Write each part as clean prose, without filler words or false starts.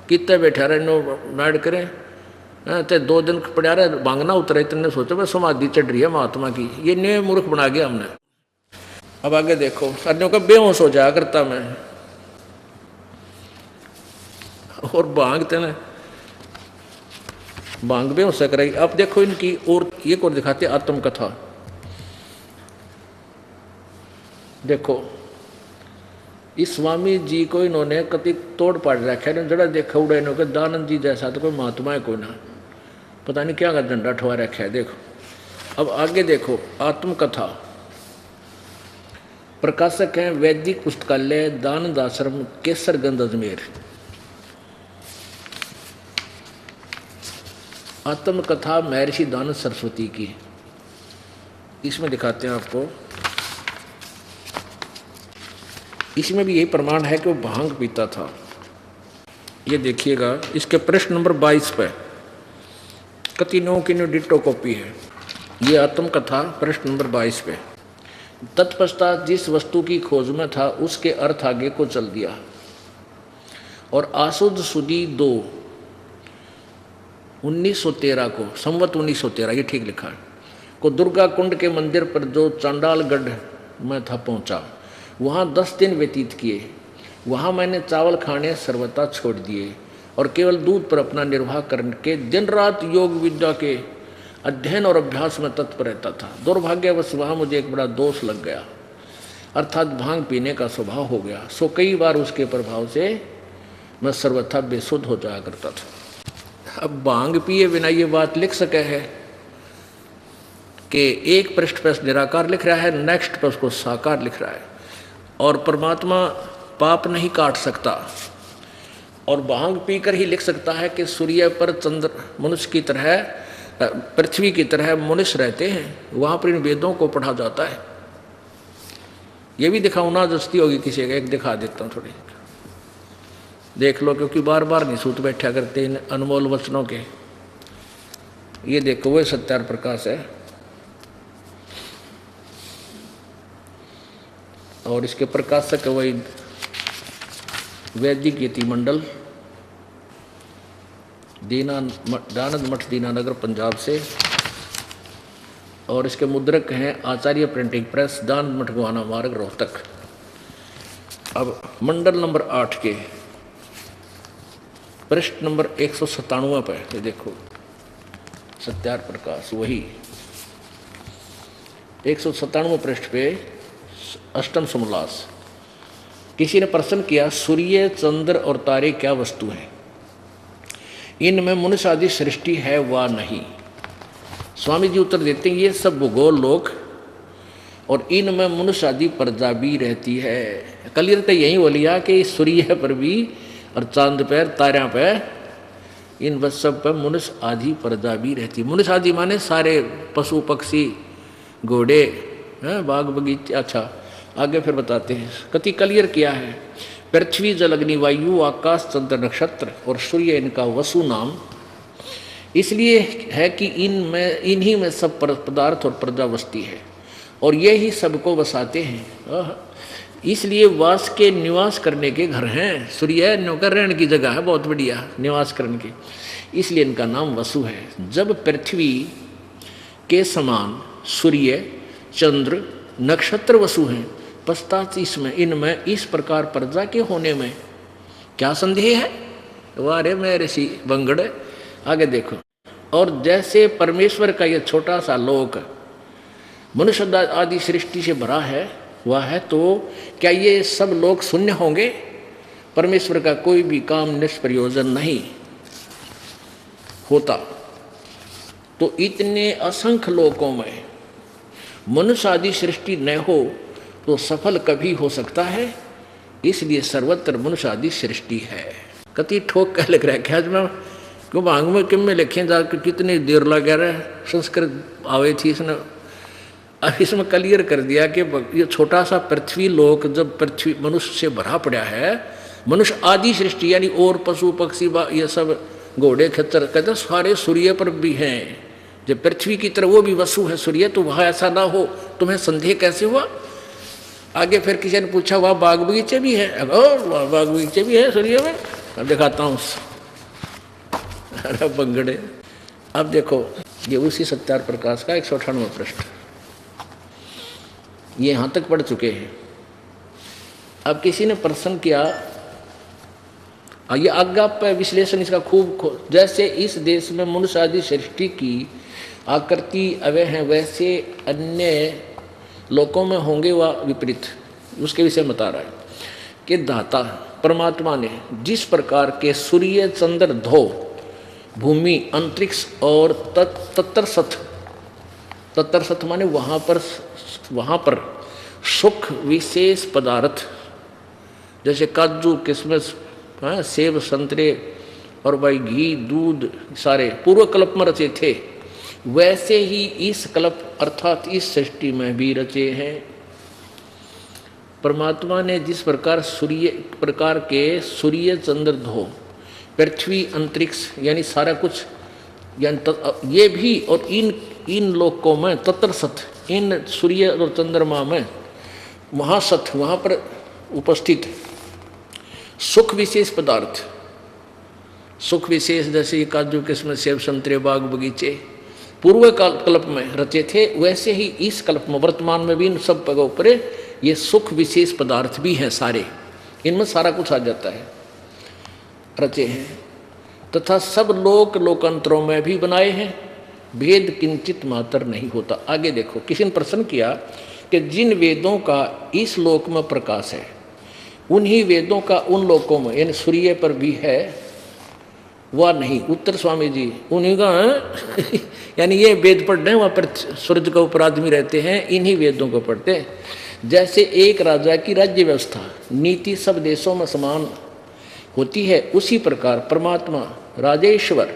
कितने बैठा रहे नो नाड़ करें तो 2 दिन पड़ा रहे भांगना उतरे, इतने सोचो भाई समाधि चढ़ रही है महात्मा की, ये नए मूर्ख बना गया हमने। अब आगे देखो, अन्यों का बेहोश हो जाया करता मैं और भांगते ना भांग बेहोश कराई। अब देखो इनकी और एक और दिखाते आत्मकथा। देखो इस स्वामी जी को इन्होंने कति तोड़ पाड़ रखा है, जरा देखा उड़ा इन्होंने दानंद जी जैसा तो कोई महात्मा है कोई ना, पता नहीं क्या का झंडा ठवा रखा है। देखो अब आगे देखो आत्मकथा। प्रकाशक हैं वैदिक पुस्तकालय दानंद आश्रम केसरगंज अजमेर। आत्मकथा महर्षि दानंद सरस्वती की। इसमें दिखाते हैं आपको, इसमें भी यही प्रमाण है कि वो भांग पीता था। ये देखिएगा इसके प्रश्न नंबर 22 पे कतिनों की डिट्टो कॉपी है। ये आत्मकथा प्रश्न नंबर 22 पे। तत्पश्चात जिस वस्तु की खोज में था उसके अर्थ आगे को चल दिया और आसुद सुदी 2 1913 को, संवत 1913 ये ठीक लिखा है, को दुर्गा कुंड के मंदिर पर जो चांडालगढ़ में था पहुंचा। वहाँ 10 दिन व्यतीत किए। वहाँ मैंने चावल खाने सर्वथा छोड़ दिए और केवल दूध पर अपना निर्वाह करके दिन रात योग विद्या के अध्ययन और अभ्यास में तत्पर रहता था। दुर्भाग्यवश वहाँ मुझे एक बड़ा दोष लग गया, अर्थात भांग पीने का स्वभाव हो गया। सो कई बार उसके प्रभाव से मैं सर्वथा बेसुध हो जाया करता था। अब भांग पिए बिना ये बात लिख सके है कि एक पृष्ठ पर निराकार लिख रहा है, नेक्स्ट पर उसको साकार लिख रहा है, और परमात्मा पाप नहीं काट सकता और भांग पीकर ही लिख सकता है कि सूर्य पर चंद्र मनुष्य की तरह, पृथ्वी की तरह मनुष्य रहते हैं, वहाँ पर इन वेदों को पढ़ा जाता है। ये भी दिखाऊँ ना, जस्ती होगी किसी का, एक दिखा देता हूँ थोड़ी, देख लो, क्योंकि बार बार नहीं सूत बैठा करते इन अनमोल वचनों के। ये देखो वह सत्यार प्रकाश है और इसके प्रकाशक वही वैदिक यति मंडल दानंद मठ दीनानगर पंजाब से, और इसके मुद्रक हैं आचार्य प्रिंटिंग प्रेस दानंद मठ गोहाना मार्ग रोहतक। अब मंडल नंबर 8 के पृष्ठ नंबर 197 पर ये देखो सत्यार प्रकाश वही 197 पृष्ठ पे अष्टम समोल्लास। किसी ने प्रश्न किया, सूर्य चंद्र और तारे क्या वस्तु हैं? इनमें मनुष्य आदि सृष्टि है वा नहीं? स्वामी जी उत्तर देते हैं, ये सब भूगोल लोक और इनमें मनुष्य आदि प्रजा भी रहती है। क्लियर तो यही बोलिया कि सूर्य पर भी और चांद पर तारा पर इन सब पर मनुष्य आदि प्रजा भी रहती है। मनुष्य आदि माने सारे पशु पक्षी घोड़े बाग बगीचे। अच्छा आगे फिर बताते हैं, कति क्लियर किया है। पृथ्वी जल अग्नि वायु आकाश चंद्र नक्षत्र और सूर्य इनका वसु नाम इसलिए है कि इनमें इन्हीं में सब पदार्थ और प्रजा बसती है और ये ही सबको बसाते हैं। इसलिए वास के निवास करने के घर हैं। सूर्य नौकर रहने की जगह है, बहुत बढ़िया निवास करने की, इसलिए इनका नाम वसु है। जब पृथ्वी के समान सूर्य चंद्र नक्षत्र वसु हैं, पश्चात इसमें इनमें इस प्रकार प्रजा के होने में क्या संदेह है? वारे मैं ऋषि बंगड़। आगे देखो, और जैसे परमेश्वर का यह छोटा सा लोक मनुष्य आदि सृष्टि से भरा है वह है, तो क्या ये सब लोग शून्य होंगे? परमेश्वर का कोई भी काम निष्प्रयोजन नहीं होता। तो इतने असंख्य लोकों में मनुष्य आदि सृष्टि न हो तो सफल कभी हो सकता है? इसलिए सर्वत्र मनुष्य आदि सृष्टि है। कति ठोक कह लिख रहा है क्या मैं क्यों भांग में किम में लिखे जाकर कितनी देर लगा रहे, संस्कृत आवे थी इसने। अब इसमें क्लियर कर दिया कि ये छोटा सा पृथ्वी लोक जब पृथ्वी मनुष्य से भरा पड़ा है, मनुष्य आदि सृष्टि यानी और पशु पक्षी ये सब घोड़े खच्चर कहते सारे सूर्य पर भी हैं। जब पृथ्वी की तरह वो भी वसु है सूर्य, तो वहाँ ऐसा ना हो, तुम्हें संदेह कैसे हुआ? आगे फिर किसी ने पूछा वहाँ बाग बगीचे भी है? और बाग बगीचे भी है सूर्य में? अब दिखाता हूँ अरे बंगड़े। अब देखो ये उसी सत्यार प्रकाश का 198वां पृष्ठ, ये यहाँ तक पढ़ चुके हैं। अब किसी ने प्रश्न किया, ये आज्ञा पर विश्लेषण इसका खूब जैसे इस देश में मनुष्य आदि सृष्टि की आकृति अवय हैं, वैसे अन्य लोकों में होंगे व विपरीत। उसके विषय में बता रहा है कि दाता परमात्मा ने जिस प्रकार के सूर्य चंद्र धो भूमि अंतरिक्ष और तत्तर माने वहाँ पर सुख विशेष पदार्थ जैसे काजू किशमिश सेब संतरे और भाई घी दूध सारे पूर्व कल्प में रचे थे, वैसे ही इस कल्प अर्थात इस सृष्टि में भी रचे हैं। परमात्मा ने जिस प्रकार के सूर्य चंद्र धो पृथ्वी अंतरिक्ष यानी सारा कुछ यानी ये भी और इन लोकों में तत्सत इन सूर्य और चंद्रमा में महासत वहाँ पर उपस्थित सुख विशेष पदार्थ, सुख विशेष जैसे काजू किस्मत सेब संतरे बाग बगीचे पूर्व कल्प में रचे थे, वैसे ही इस कल्प में वर्तमान में भी इन सब पगों पर ये सुख विशेष पदार्थ भी हैं, सारे इनमें सारा कुछ आ जाता है, रचे हैं। तथा सब लोकांतरों में भी बनाए हैं, भेद किंचित मात्र नहीं होता। आगे देखो, किसी ने प्रश्न किया कि जिन वेदों का इस लोक में प्रकाश है उन्हीं वेदों का उन लोकों में यानी सूर्य पर भी है वह नहीं। उत्तर स्वामी जी उन्हीं का यानी ये वेद पढ़ रहे हैं, वहाँ पर सूर्य के ऊपर आदमी रहते हैं, इन्हीं वेदों को पढ़ते हैं। जैसे एक राजा की राज्य व्यवस्था नीति सब देशों में समान होती है, उसी प्रकार परमात्मा राजेश्वर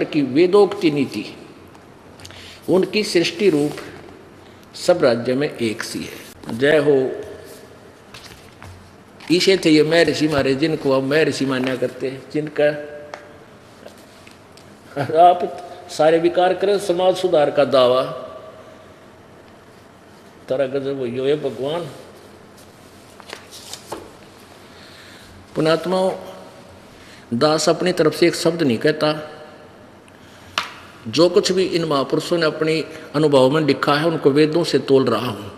की वेदोक्ति नीति उनकी सृष्टि रूप सब राज्य में एक सी है। जय हो। इसे थे ये मैं ऋषि मारे, जिनको अब मैं ऋषि मान्या करते हैं, जिनका आप सारे विकार करें समाज सुधार का दावा तारा गजब यो है भगवान। पुणात्माओं, दास अपनी तरफ से एक शब्द नहीं कहता, जो कुछ भी इन महापुरुषों ने अपनी अनुभव में लिखा है उनको वेदों से तोल रहा हूँ।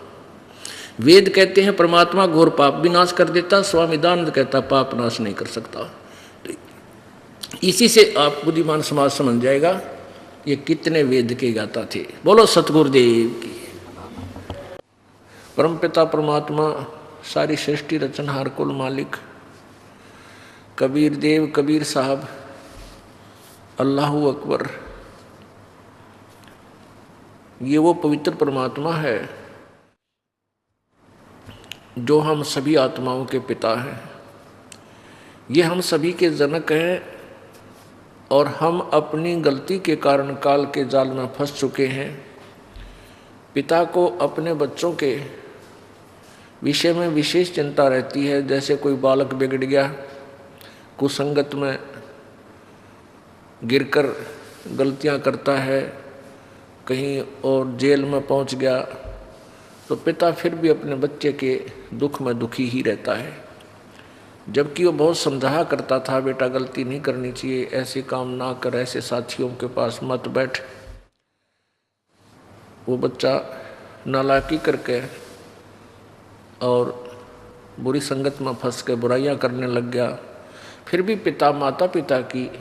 वेद कहते हैं परमात्मा घोर पाप भी नाश कर देता, स्वामी दानंद कहता पाप नाश नहीं कर सकता। तो इसी से आप बुद्धिमान समाज समझ जाएगा ये कितने वेद के गाता थे। बोलो सतगुरुदेव की। परमपिता परमात्मा सारी सृष्टि रचनहार कुल मालिक कबीर देव कबीर साहब अल्लाहू अकबर, ये वो पवित्र परमात्मा है जो हम सभी आत्माओं के पिता हैं। ये हम सभी के जनक हैं और हम अपनी गलती के कारण काल के जाल में फंस चुके हैं। पिता को अपने बच्चों के विषय में विशेष चिंता रहती है। जैसे कोई बालक बिगड़ गया, कुसंगत में गिरकर गलतियां करता है, कहीं और जेल में पहुंच गया, तो पिता फिर भी अपने बच्चे के दुख में दुखी ही रहता है। जबकि वो बहुत समझाया करता था, बेटा गलती नहीं करनी चाहिए, ऐसे काम ना कर, ऐसे साथियों के पास मत बैठ। वो बच्चा नालायकी करके और बुरी संगत में फंस के बुराइयां करने लग गया। फिर भी माता पिता की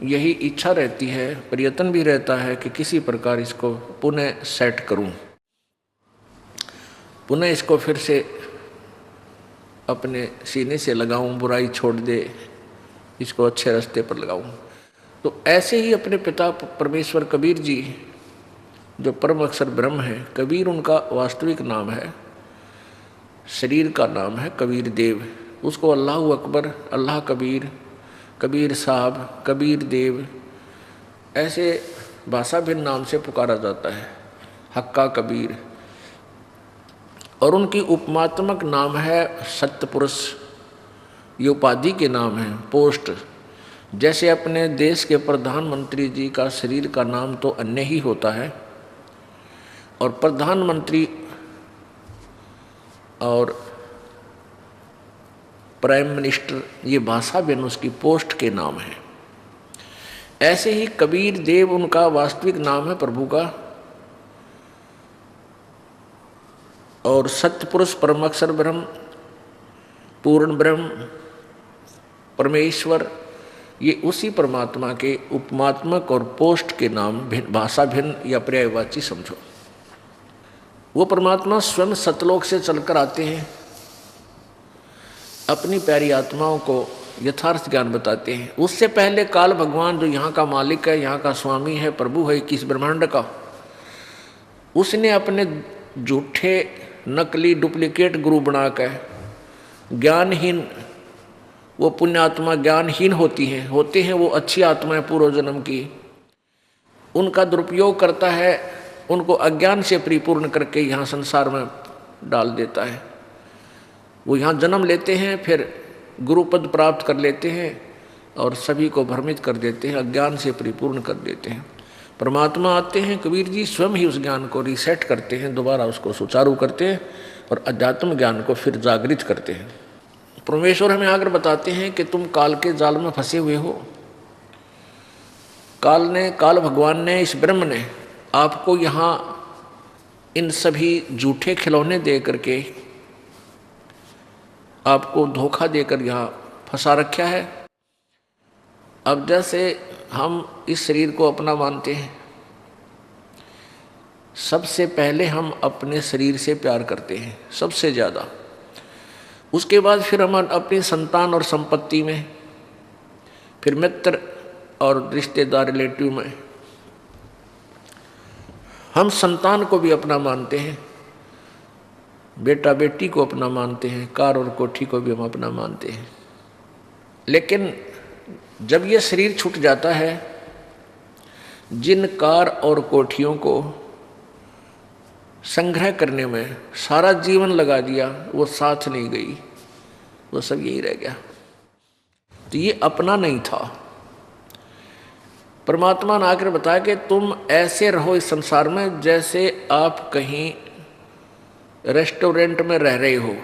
यही इच्छा रहती है, प्रयत्न भी रहता है कि किसी प्रकार इसको पुनः सेट करूं, पुनः इसको फिर से अपने सीने से लगाऊं, बुराई छोड़ दे, इसको अच्छे रास्ते पर लगाऊं। तो ऐसे ही अपने पिता परमेश्वर कबीर जी जो परम अक्षर ब्रह्म है, कबीर उनका वास्तविक नाम है, शरीर का नाम है कबीर देव। उसको अल्लाह अकबर, अल्लाह कबीर, कबीर साहब, कबीर देव ऐसे भाषा भिन्न नाम से पुकारा जाता है, हक्का कबीर। और उनकी उपमात्मक नाम है सत्यपुरुष, ये उपाधि के नाम है, पोस्ट। जैसे अपने देश के प्रधानमंत्री जी का शरीर का नाम तो अन्य ही होता है, और प्रधानमंत्री और प्राइम मिनिस्टर, ये भाषा भिन्न उसकी पोस्ट के नाम है। ऐसे ही कबीर देव उनका वास्तविक नाम है प्रभु का, और सत्यपुरुष परमअक्षर ब्रह्म, पूर्ण ब्रह्म, परमेश्वर, ये उसी परमात्मा के उपमात्मक और पोस्ट के नाम भिन्न, भाषा भिन्न या पर्यायवाची समझो। वो परमात्मा स्वयं सतलोक से चलकर आते हैं, अपनी प्यारी आत्माओं को यथार्थ ज्ञान बताते हैं। उससे पहले काल भगवान जो यहाँ का मालिक है, यहाँ का स्वामी है, प्रभु है किस ब्रह्मांड का, उसने अपने झूठे नकली डुप्लीकेट गुरु बनाकर ज्ञानहीन, वो पुण्य आत्मा ज्ञानहीन होते हैं वो अच्छी आत्माएं पूर्व जन्म की, उनका दुरुपयोग करता है, उनको अज्ञान से परिपूर्ण करके यहाँ संसार में डाल देता है। वो यहाँ जन्म लेते हैं, फिर गुरुपद प्राप्त कर लेते हैं और सभी को भ्रमित कर देते हैं, अज्ञान से परिपूर्ण कर देते हैं। परमात्मा आते हैं, कबीर जी स्वयं ही उस ज्ञान को रीसेट करते हैं, दोबारा उसको सुचारू करते हैं और अध्यात्म ज्ञान को फिर जागृत करते हैं। परमेश्वर हमें आकर बताते हैं कि तुम काल के जाल में फंसे हुए हो। काल भगवान ने, इस ब्रह्म ने आपको यहाँ इन सभी झूठे खिलौने दे करके, आपको धोखा देकर यहाँ फंसा रखा है। अब जैसे हम इस शरीर को अपना मानते हैं, सबसे पहले हम अपने शरीर से प्यार करते हैं सबसे ज़्यादा, उसके बाद फिर हम अपनी संतान और संपत्ति में, फिर मित्र और रिश्तेदार रिलेटिव में। हम संतान को भी अपना मानते हैं, बेटा बेटी को अपना मानते हैं, कार और कोठी को भी हम अपना मानते हैं। लेकिन जब ये शरीर छूट जाता है, जिन कार और कोठियों को संग्रह करने में सारा जीवन लगा दिया, वो साथ नहीं गई, वो सब यही रह गया। तो ये अपना नहीं था। परमात्मा ने आकर बताया कि तुम ऐसे रहो इस संसार में जैसे आप कहीं रेस्टोरेंट में रह रहे हो,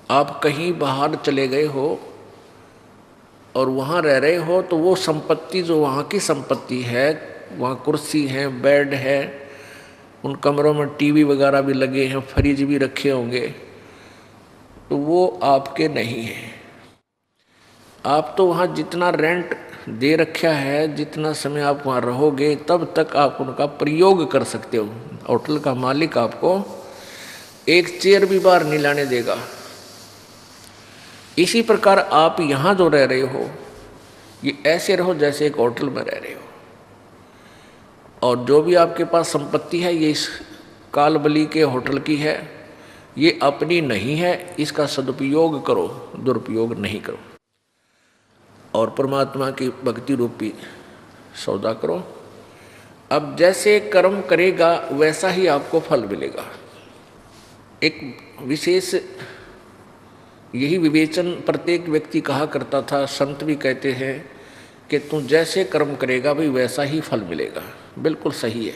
आप कहीं बाहर चले गए हो और वहाँ रह रहे हो, तो वो संपत्ति जो वहाँ की संपत्ति है, वहाँ कुर्सी है, बेड है, उन कमरों में टीवी वगैरह भी लगे हैं, फ्रिज भी रखे होंगे, तो वो आपके नहीं है। आप तो वहाँ जितना रेंट दे रखा है, जितना समय आप वहाँ रहोगे, तब तक आप उनका प्रयोग कर सकते हो। होटल का मालिक आपको एक चेयर भी बाहर नहीं लाने देगा। इसी प्रकार आप यहाँ जो रह रहे हो, ये ऐसे रहो जैसे एक होटल में रह रहे हो, और जो भी आपके पास संपत्ति है ये इस कालबली के होटल की है, ये अपनी नहीं है, इसका सदुपयोग करो, दुरुपयोग नहीं करो, और परमात्मा की भक्ति रूपी सौदा करो। अब जैसे कर्म करेगा वैसा ही आपको फल मिलेगा। एक विशेष यही विवेचन प्रत्येक व्यक्ति कहा करता था, संत भी कहते हैं कि तू जैसे कर्म करेगा भाई वैसा ही फल मिलेगा। बिल्कुल सही है,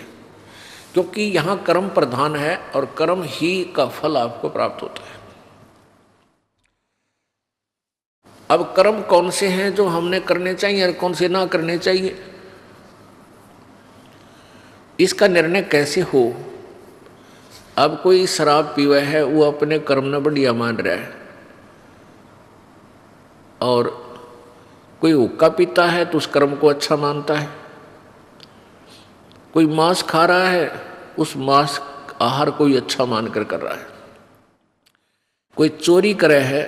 क्योंकि यहाँ कर्म प्रधान है और कर्म ही का फल आपको प्राप्त होता है। अब कर्म कौन से हैं जो हमने करने चाहिए और कौन से ना करने चाहिए, इसका निर्णय कैसे हो। अब कोई शराब पीवा है, वो अपने कर्म ने बढ़िया मान रहा है, और कोई हुक्का पीता है तो उस कर्म को अच्छा मानता है। कोई मांस खा रहा है, उस मांस आहार को ही अच्छा मानकर कर रहा है। कोई चोरी करे है,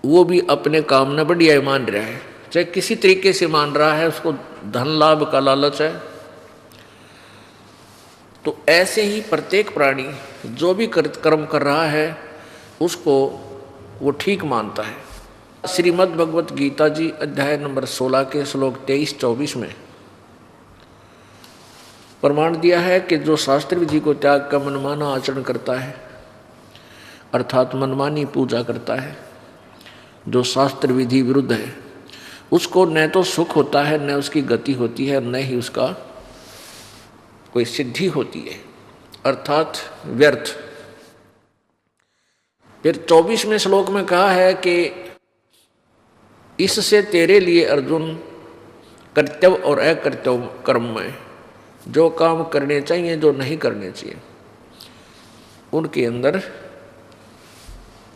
वो भी अपने काम ने बढ़िया मान रहा है, चाहे किसी तरीके से मान रहा है, उसको धन लाभ का लालच है। तो ऐसे ही प्रत्येक प्राणी जो भी कर्म कर रहा है उसको वो ठीक मानता है। श्रीमद् भगवत गीता जी अध्याय नंबर 16 के श्लोक 23-24 में प्रमाण दिया है कि जो शास्त्र विधि को त्याग कर मनमाना आचरण करता है, अर्थात मनमानी पूजा करता है, जो शास्त्र विधि विरुद्ध है, उसको न तो सुख होता है, न उसकी गति होती है, न ही उसका कोई सिद्धि होती है, अर्थात व्यर्थ। फिर 24वें श्लोक में कहा है कि इससे तेरे लिए अर्जुन कर्तव्य और अकर्तव्य कर्म में जो काम करने चाहिए, जो नहीं करने चाहिए, उनके अंदर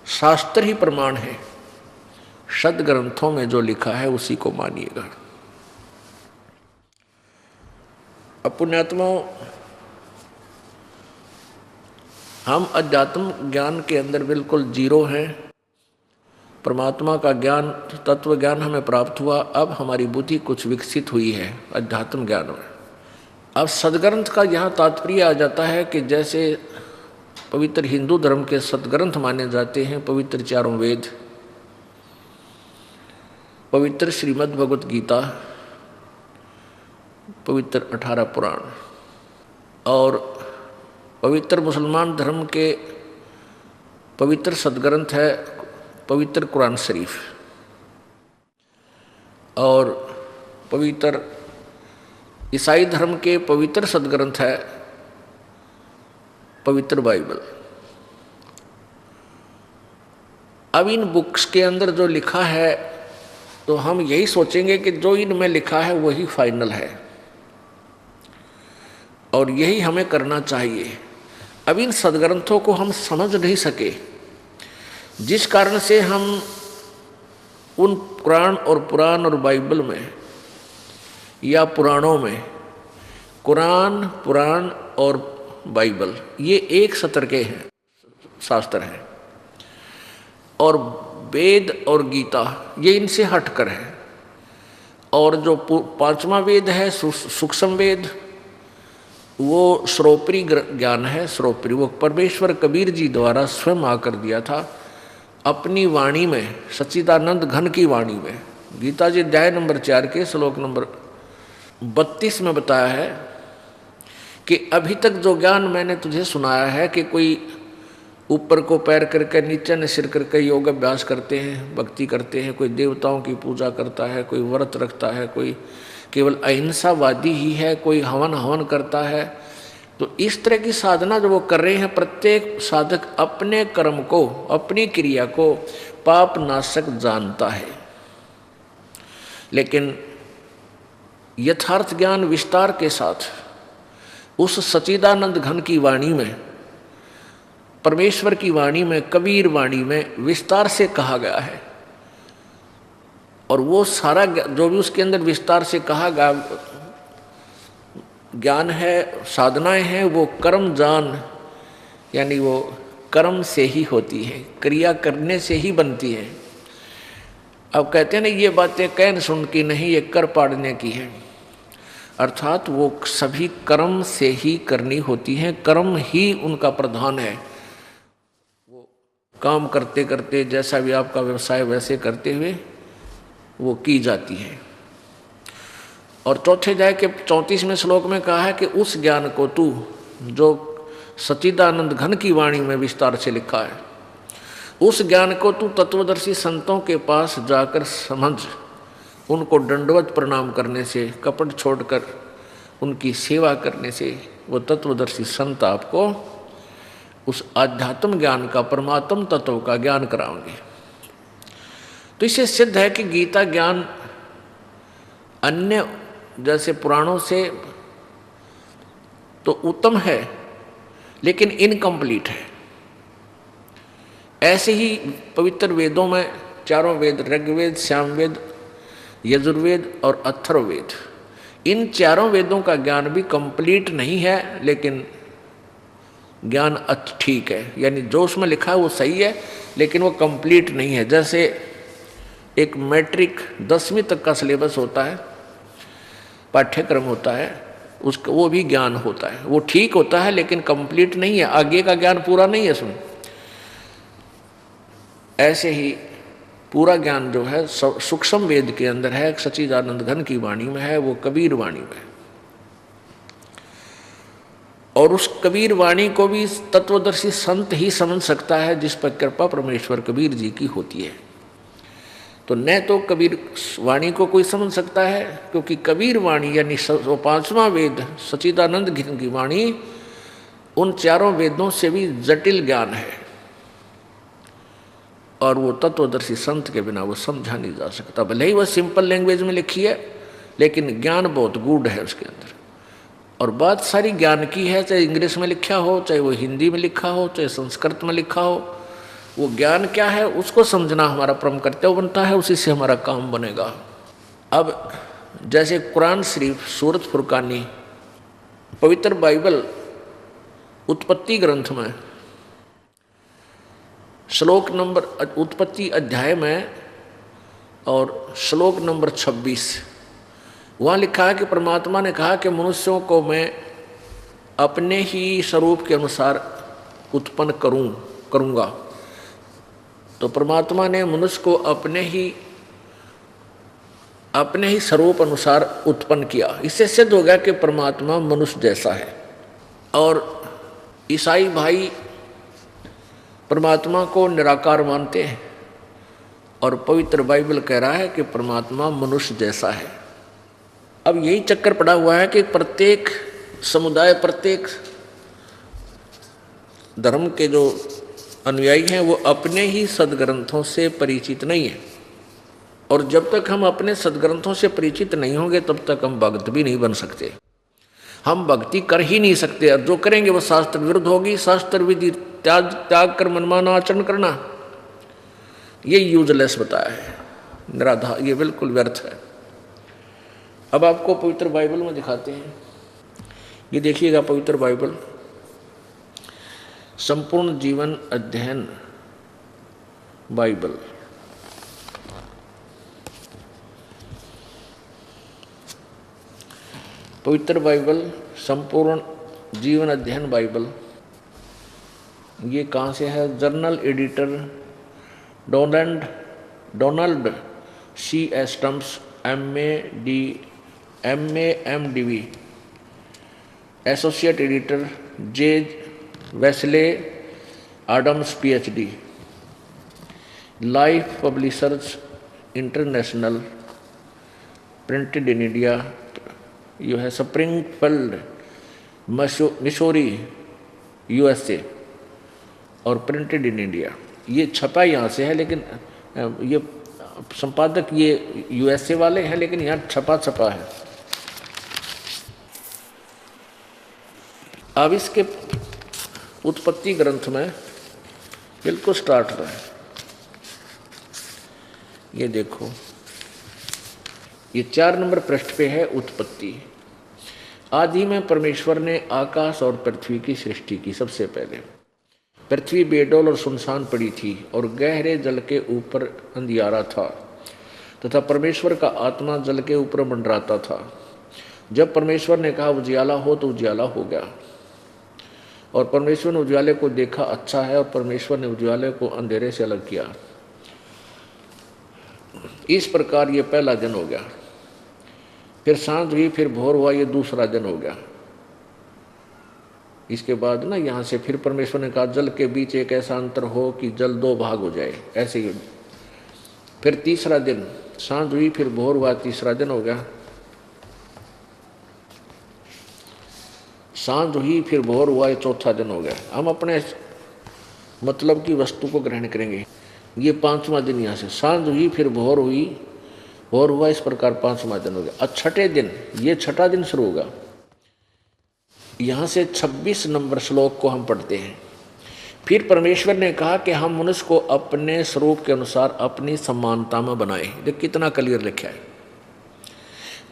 शास्त्र ही प्रमाण है। सदग्रंथों में जो लिखा है उसी को मानिएगा। पुण्यात्माओं, हम अध्यात्म ज्ञान के अंदर बिल्कुल जीरो हैं। परमात्मा का ज्ञान, तत्व ज्ञान हमें प्राप्त हुआ। अब हमारी बुद्धि कुछ विकसित हुई है अध्यात्म ज्ञान में। अब सदग्रंथ का यहाँ तात्पर्य आ जाता है कि जैसे पवित्र हिंदू धर्म के सदग्रंथ माने जाते हैं पवित्र चारों वेद, पवित्र श्रीमद् भगवत गीता, पवित्र 18 पुराण, और पवित्र मुसलमान धर्म के पवित्र सदग्रंथ है पवित्र कुरान शरीफ, और पवित्र ईसाई धर्म के पवित्र सदग्रंथ है पवित्र बाइबल। अब इन बुक्स के अंदर जो लिखा है तो हम यही सोचेंगे कि जो इनमें लिखा है वही फाइनल है और यही हमें करना चाहिए। अब इन सदग्रंथों को हम समझ नहीं सके, जिस कारण से हम उन कुरान और पुराण और बाइबल में या पुराणों में, कुरान, पुराण और बाइबल ये एक सत्र के हैं, शास्त्र हैं, और वेद और गीता ये इनसे हटकर है। और जो 5वां वेद है सूक्ष्म वेद, वो श्रोपरी ज्ञान है। श्रोपरी वो परमेश्वर कबीर जी द्वारा स्वयं आकर दिया था अपनी वाणी में, सच्चिदानंद घन की वाणी में। गीता जी अध्याय नंबर 4 के श्लोक नंबर 32 में बताया है कि अभी तक जो ज्ञान मैंने तुझे सुनाया है कि कोई ऊपर को पैर करके नीचे ने सिर करके योग अभ्यास करते हैं, भक्ति करते हैं, कोई देवताओं की पूजा करता है, कोई व्रत रखता है, कोई केवल अहिंसावादी ही है, कोई हवन करता है। तो इस तरह की साधना जो वो कर रहे हैं, प्रत्येक साधक अपने कर्म को, अपनी क्रिया को पाप नाशक जानता है। लेकिन यथार्थ ज्ञान विस्तार के साथ उस सच्चिदानंद घन की वाणी में, परमेश्वर की वाणी में, कबीर वाणी में विस्तार से कहा गया है। और वो सारा जो भी उसके अंदर विस्तार से कहा गया ज्ञान है, साधनाएं हैं, वो कर्म जान, यानी वो कर्म से ही होती है, क्रिया करने से ही बनती है। अब कहते हैं ना ये बातें कहन सुन की नहीं, ये कर पाड़ने की है। अर्थात वो सभी कर्म से ही करनी होती हैं, कर्म ही उनका प्रधान है। वो काम करते करते, जैसा भी आपका व्यवसाय वैसे करते हुए वो की जाती है। और चौथे अध्याय के 34वें श्लोक में कहा है कि उस ज्ञान को तू, जो सच्चिदानंद घन की वाणी में विस्तार से लिखा है, उस ज्ञान को तू तत्वदर्शी संतों के पास जाकर समझ, उनको दंडवत प्रणाम करने से, कपट छोड़कर उनकी सेवा करने से वो तत्वदर्शी संत आपको उस आध्यात्म ज्ञान का, परमात्म तत्व का ज्ञान कराएंगे। तो इससे सिद्ध है कि गीता ज्ञान अन्य जैसे पुराणों से तो उत्तम है, लेकिन इनकम्प्लीट है। ऐसे ही पवित्र वेदों में चारों वेद, ऋग्वेद, सामवेद, यजुर्वेद और अथर्ववेद, इन चारों वेदों का ज्ञान भी कंप्लीट नहीं है, लेकिन ज्ञान ठीक है। यानी जो उसमें लिखा है वो सही है, लेकिन वो कंप्लीट नहीं है। जैसे एक मैट्रिक 10वीं तक का सिलेबस होता है, पाठ्यक्रम होता है, उसका वो भी ज्ञान होता है, वो ठीक होता है लेकिन कंप्लीट नहीं है, आगे का ज्ञान पूरा नहीं है सुन। ऐसे ही पूरा ज्ञान जो है सूक्ष्म वेद के अंदर है, सच्चिदानंद घन की वाणी में है, वो कबीर वाणी में है। और उस कबीर वाणी को भी तत्वदर्शी संत ही समझ सकता है, जिस पर कृपा परमेश्वर कबीर जी की होती है। तो न तो कबीर वाणी को कोई समझ सकता है, क्योंकि कबीर वाणी यानी 5वां वेद सच्चिदानंद घन की वाणी उन चारों वेदों से भी जटिल ज्ञान है। और वो तत्वदर्शी संत के बिना वो समझा नहीं जा सकता। भले ही वह सिंपल लैंग्वेज में लिखी है, लेकिन ज्ञान बहुत गूढ़ है उसके अंदर। और बात सारी ज्ञान की है, चाहे इंग्लिश में लिखा हो, चाहे वो हिंदी में लिखा हो, चाहे संस्कृत में लिखा हो। वो ज्ञान क्या है उसको समझना हमारा परम कर्तव्य बनता है, उसी से हमारा काम बनेगा। अब जैसे कुरान शरीफ, सूरत फुरकानी, पवित्र बाइबल, उत्पत्ति ग्रंथ में श्लोक नंबर, उत्पत्ति अध्याय में और श्लोक नंबर 26 वहाँ लिखा है कि परमात्मा ने कहा कि मनुष्यों को मैं अपने ही स्वरूप के अनुसार उत्पन्न करूँगा। तो परमात्मा ने मनुष्य को अपने ही स्वरूप अनुसार उत्पन्न किया। इससे सिद्ध हो गया कि परमात्मा मनुष्य जैसा है। और ईसाई भाई परमात्मा को निराकार मानते हैं और पवित्र बाइबल कह रहा है कि परमात्मा मनुष्य जैसा है। अब यही चक्कर पड़ा हुआ है कि प्रत्येक समुदाय, प्रत्येक धर्म के जो अनुयायी हैं वो अपने ही सदग्रंथों से परिचित नहीं है। और जब तक हम अपने सदग्रंथों से परिचित नहीं होंगे तब तक हम भक्त भी नहीं बन सकते, हम भक्ति कर ही नहीं सकते। और जो करेंगे वो शास्त्र विरुद्ध होगी। शास्त्र विधि त्याग कर मनमाना आचरण करना, ये यूजलेस बताया है, निराधार, ये बिल्कुल व्यर्थ है। अब आपको पवित्र बाइबल में दिखाते हैं। ये देखिएगा पवित्र बाइबल, संपूर्ण जीवन अध्ययन बाइबल। पवित्र बाइबल, संपूर्ण जीवन अध्ययन बाइबल। ये कहाँ से है? Journal editor Donald C S Stumps MA MDV, associate editor J Wesley Adams PhD, Life Publishers International, printed in India, यू है स्प्रिंगफील्ड मिसौरी USA, और प्रिंटेड इन इंडिया। ये छपा यहाँ से है, लेकिन ये संपादक ये USA वाले हैं, लेकिन यहाँ छपा है। अब इसके उत्पत्ति ग्रंथ में बिल्कुल स्टार्ट रहा है। ये देखो, ये 4 नंबर पृष्ठ पे है उत्पत्ति। आदि में परमेश्वर ने आकाश और पृथ्वी की सृष्टि की। सबसे पहले पृथ्वी बेडौल और सुनसान पड़ी थी और गहरे जल के ऊपर अंधियारा था तथा परमेश्वर का आत्मा जल के ऊपर मंडराता था। जब परमेश्वर ने कहा उजियाला हो तो उजियाला हो गया। और परमेश्वर ने उजियाले को देखा अच्छा है, और परमेश्वर ने उजियाले को अंधेरे से अलग किया। इस प्रकार ये पहला दिन हो गया। फिर सांझ हुई, फिर भोर हुआ, ये दूसरा दिन हो गया। इसके बाद ना यहाँ से फिर परमेश्वर ने कहा जल के बीच एक ऐसा अंतर हो कि जल 2 भाग हो जाए, ऐसे ही। फिर तीसरा दिन, सांझ हुई फिर भोर हुआ, तीसरा दिन हो गया। सांझ हुई फिर भोर हुआ, ये चौथा दिन हो गया। हम अपने मतलब की वस्तु को ग्रहण करेंगे। ये 5वां दिन, यहाँ से सांझ हुई फिर भोर हुई, भोर हुआ, इस प्रकार 5वां दिन हो गया। अब छठे दिन, ये छठा दिन शुरू होगा। यहाँ से 26 नंबर श्लोक को हम पढ़ते हैं। फिर परमेश्वर ने कहा कि हम मनुष्य को अपने स्वरूप के अनुसार अपनी समानता में बनाए। देख कितना क्लियर लिखा है।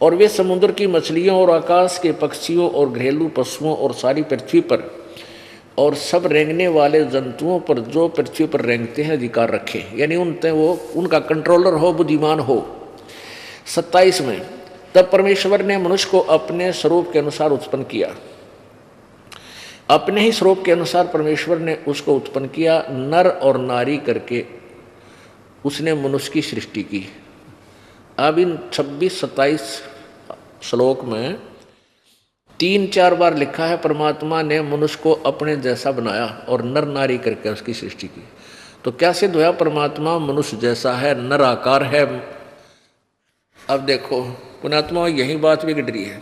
और वे समुद्र की मछलियों और आकाश के पक्षियों और घरेलू पशुओं और सारी पृथ्वी पर और सब रेंगने वाले जंतुओं पर जो पृथ्वी पर रेंगते हैं अधिकार रखे, यानी उनका कंट्रोलर हो, बुद्धिमान हो। 27 में तब परमेश्वर ने मनुष्य को अपने स्वरूप के अनुसार उत्पन्न किया। अपने ही स्वरूप के अनुसार परमेश्वर ने उसको उत्पन्न किया, नर और नारी करके उसने मनुष्य की सृष्टि की। अब इन 26-27 श्लोक में 3-4 बार लिखा है परमात्मा ने मनुष्य को अपने जैसा बनाया और नर नारी करके उसकी सृष्टि की। तो क्या सिद्ध हुआ? परमात्मा मनुष्य जैसा है, नर आकार है। अब देखो पुण्यात्मा, यही बात बिगड़ रही है।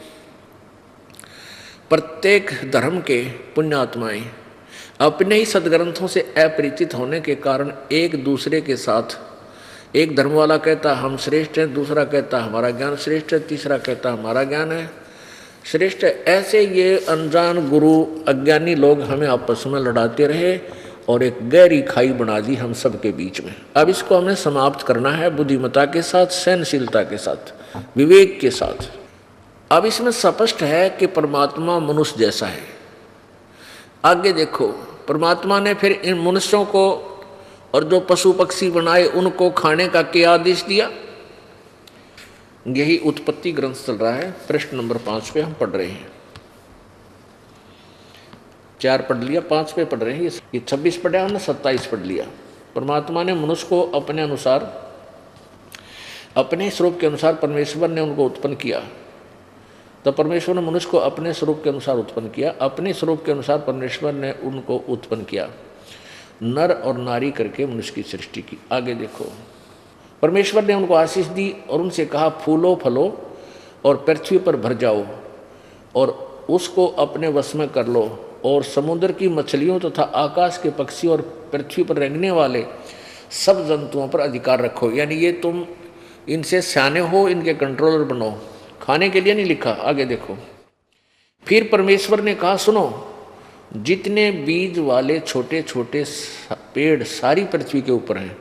प्रत्येक धर्म के पुण्यात्माएं अपने ही सदग्रंथों से अपरिचित होने के कारण एक दूसरे के साथ, एक धर्म वाला कहता हम श्रेष्ठ हैं, दूसरा कहता हमारा ज्ञान श्रेष्ठ है, तीसरा कहता हमारा ज्ञान है श्रेष्ठ है, ऐसे ये अनजान गुरु अज्ञानी लोग हमें आपस में लड़ाते रहे और एक गहरी खाई बना दी हम सब के बीच में। अब इसको हमें समाप्त करना है बुद्धिमत्ता के साथ, सहनशीलता के साथ, विवेक के साथ। अब इसमें स्पष्ट है कि परमात्मा मनुष्य जैसा है। आगे देखो, परमात्मा ने फिर इन मनुष्यों को और जो पशु पक्षी बनाए उनको खाने का क्या आदेश दिया? यही उत्पत्ति ग्रंथ चल रहा है, पृष्ठ नंबर 5 पे हम पढ़ रहे हैं। 4 पढ़ लिया, 5 पे पढ़ रहे हैं। ये 26 पढ़ा हमने, 27 पढ़ लिया। परमात्मा ने मनुष्य को अपने अनुसार, अपने स्वरूप के अनुसार परमेश्वर ने उनको उत्पन्न किया। तो परमेश्वर ने मनुष्य को अपने स्वरूप के अनुसार उत्पन्न किया, अपने स्वरूप के अनुसार परमेश्वर ने उनको उत्पन्न किया, नर और नारी करके मनुष्य की सृष्टि की। आगे देखो, परमेश्वर ने उनको आशीष दी और उनसे कहा फूलो फलो और पृथ्वी पर भर जाओ और उसको अपने वश में कर लो और समुद्र की मछलियों तथा आकाश के पक्षी और पृथ्वी पर रेंगने वाले सब जंतुओं पर अधिकार रखो। यानी ये तुम इनसे सियाने हो, इनके कंट्रोलर बनो, खाने के लिए नहीं लिखा। आगे देखो, फिर परमेश्वर ने कहा सुनो, जितने बीज वाले छोटे छोटे पेड़ सारी पृथ्वी के ऊपर हैं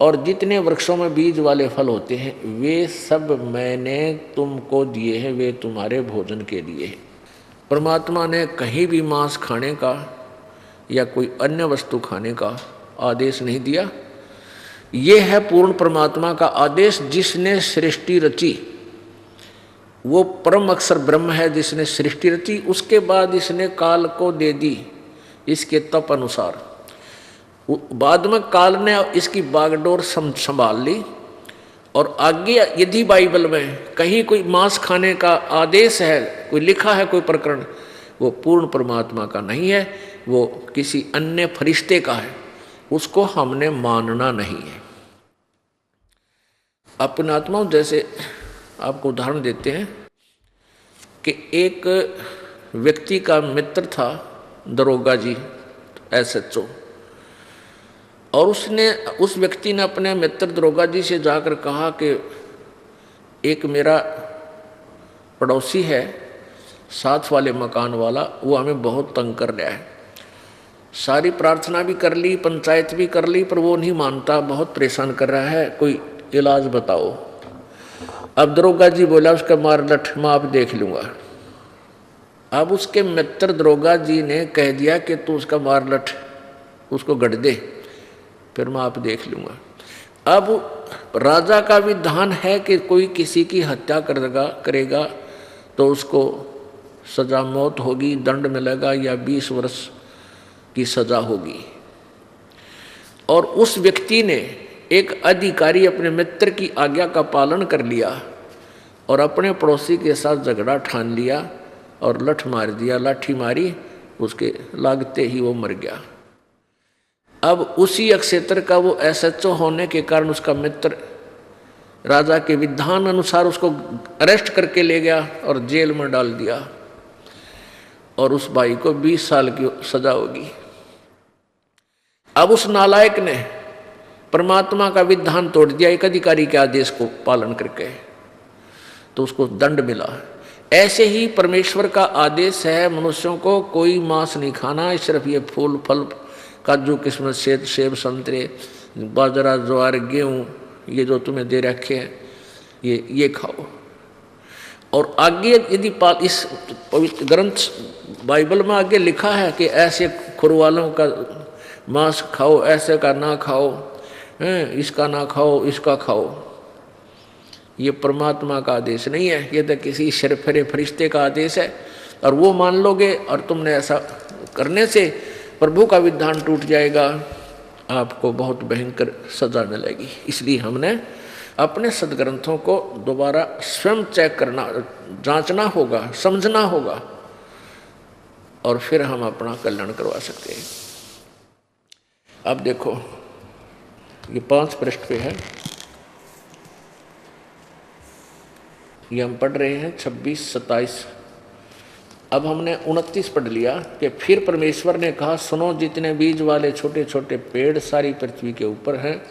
और जितने वृक्षों में बीज वाले फल होते हैं वे सब मैंने तुमको दिए हैं, वे तुम्हारे भोजन के लिए हैं। परमात्मा ने कहीं भी मांस खाने का या कोई अन्य वस्तु खाने का आदेश नहीं दिया। ये है पूर्ण परमात्मा का आदेश जिसने सृष्टि रची। वो परम अक्षर ब्रह्म है जिसने सृष्टि रची, उसके बाद इसने काल को दे दी इसके तप अनुसार। बाद में काल ने इसकी बागडोर संभाल ली। और आगे यदि बाइबल में कहीं कोई मांस खाने का आदेश है, कोई लिखा है कोई प्रकरण, वो पूर्ण परमात्मा का नहीं है, वो किसी अन्य फरिश्ते का है, उसको हमने मानना नहीं है। अपने आत्माओं, जैसे आपको उदाहरण देते हैं कि एक व्यक्ति का मित्र था दरोगा जी, SHO, और उस व्यक्ति ने अपने मित्र दरोगा जी से जाकर कहा कि एक मेरा पड़ोसी है, साथ वाले मकान वाला, वो हमें बहुत तंग कर रहा है। सारी प्रार्थना भी कर ली, पंचायत भी कर ली, पर वो नहीं मानता, बहुत परेशान कर रहा है, कोई इलाज बताओ। अब दरोगा जी बोला उसका मार लठ मैं आप देख लूँगा। अब उसके मित्र दरोगा जी ने कह दिया कि तू उसका मार लठ उसको गढ़ दे, फिर मैं आप देख लूँगा। अब राजा का विधान है कि कोई किसी की हत्या करेगा तो उसको सजा मौत होगी, दंड मिलेगा या 20 वर्ष की सजा होगी। और उस व्यक्ति ने, एक अधिकारी, अपने मित्र की आज्ञा का पालन कर लिया और अपने पड़ोसी के साथ झगड़ा ठान लिया और लठ मार दिया, लाठी मारी, उसके लागते ही वो मर गया। अब उसी क्षेत्र का वो SHO होने के कारण उसका मित्र राजा के विधान अनुसार उसको अरेस्ट करके ले गया और जेल में डाल दिया और उस भाई को 20 साल की सजा होगी। अब उस नालायक ने परमात्मा का विधान तोड़ दिया एक अधिकारी के आदेश को पालन करके, तो उसको दंड मिला। ऐसे ही परमेश्वर का आदेश है मनुष्यों को कोई मांस नहीं खाना, सिर्फ ये फूल फल, काजू किस्मत, सेब संतरे, बाजरा ज्वार गेहूँ, ये जो तुम्हें दे रखे हैं ये खाओ। और आगे यदि इस पवित्र ग्रंथ बाइबल में आगे लिखा है कि ऐसे खुर वालों का मांस खाओ, ऐसे का ना खाओ, इसका ना खाओ, इसका खाओ, ये परमात्मा का आदेश नहीं है, ये तो किसी शरफरे फरिश्ते का आदेश है। और वो मान लोगे और तुमने ऐसा करने से प्रभु का विधान टूट जाएगा, आपको बहुत भयंकर सजा मिलेगी। इसलिए हमने अपने सदग्रंथों को दोबारा स्वयं चेक करना, जांचना होगा, समझना होगा, और फिर हम अपना कल्याण करवा सकते हैं। अब देखो, ये 5 पृष्ठ पे है, ये हम पढ़ रहे हैं 26, 27 अब हमने 29 पढ़ लिया कि फिर परमेश्वर ने कहा, सुनो, जितने बीज वाले छोटे छोटे पेड़ सारी पृथ्वी के ऊपर हैं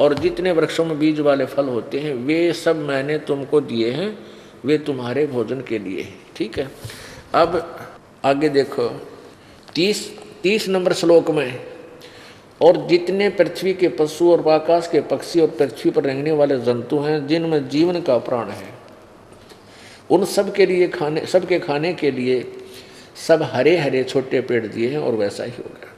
और जितने वृक्षों में बीज वाले फल होते हैं वे सब मैंने तुमको दिए हैं, वे तुम्हारे भोजन के लिए हैं। ठीक है, अब आगे देखो 30 नंबर श्लोक में, और जितने पृथ्वी के पशु और आकाश के पक्षी और पृथ्वी पर रेंगने वाले जंतु हैं जिनमें जीवन का प्राण है, उन सब के लिए सबके खाने के लिए सब हरे हरे छोटे पेड़ दिए हैं। और वैसा ही होगा।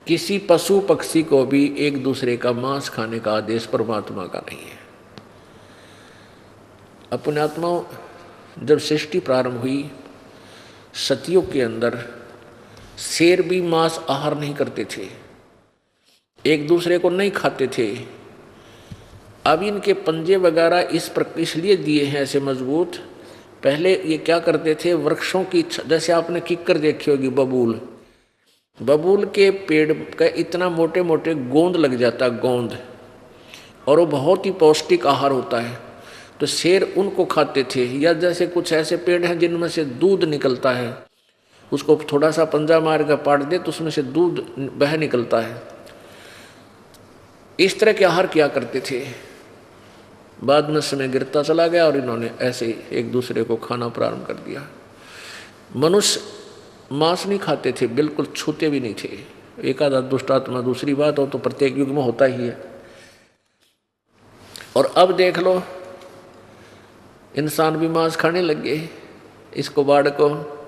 किसी पशु पक्षी को भी एक दूसरे का मांस खाने का आदेश परमात्मा का नहीं है। अपने आत्मा जब सृष्टि प्रारंभ हुई, सतयुग के अंदर शेर भी मांस आहार नहीं करते थे, एक दूसरे को नहीं खाते थे। अब इनके पंजे वगैरह इसलिए दिए हैं ऐसे मजबूत। पहले ये क्या करते थे, वृक्षों की, जैसे आपने किक्कर देखी होगी, बबूल के पेड़ का इतना मोटे मोटे गोंद लग जाता, गोंद, और वो बहुत ही पौष्टिक आहार होता है, तो शेर उनको खाते थे। या जैसे कुछ ऐसे पेड़ हैं जिनमें से दूध निकलता है, उसको थोड़ा सा पंजा मार कर पाट दे तो उसमें से दूध बह निकलता है। इस तरह के आहार किया करते थे। बाद में समय गिरता चला गया और इन्होंने ऐसे एक दूसरे को खाना प्रारंभ कर दिया। मनुष्य मांस नहीं खाते थे, बिल्कुल छूते भी नहीं थे। एक आधा दुष्ट आत्मा दूसरी बात हो तो प्रत्येक युग में होता ही है। और अब देख लो, इंसान भी मांस खाने लग गए, इसको बाढ़ को।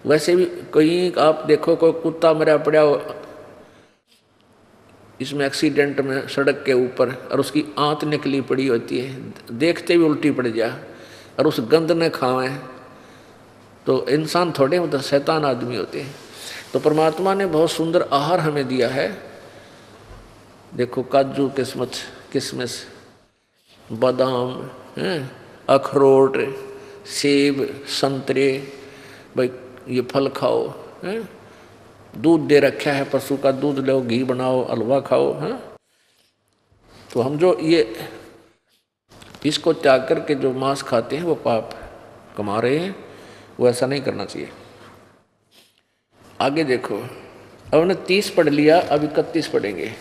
वैसे भी कहीं आप देखो, कोई कुत्ता मरा पड़ा हो इसमें एक्सीडेंट में सड़क के ऊपर, और उसकी आंत निकली पड़ी होती है, देखते ही उल्टी पड़ जा, और उस गंध ने खावे, तो इंसान थोड़े मतलब शैतान आदमी होते हैं। तो परमात्मा ने बहुत सुंदर आहार हमें दिया है। देखो, काजू किशमिश, बादाम, अखरोट, सेब, संतरे, भाई ये फल खाओ, दूध दे रखा है, पशु का दूध लो, घी बनाओ, हलवा खाओ। तो हम जो ये इसको त्याग करके जो मांस खाते हैं वो पाप कमा रहे हैं, वो ऐसा नहीं करना चाहिए। आगे देखो, अब हमने 30 पढ़ लिया, अब 31 पढ़ेंगे।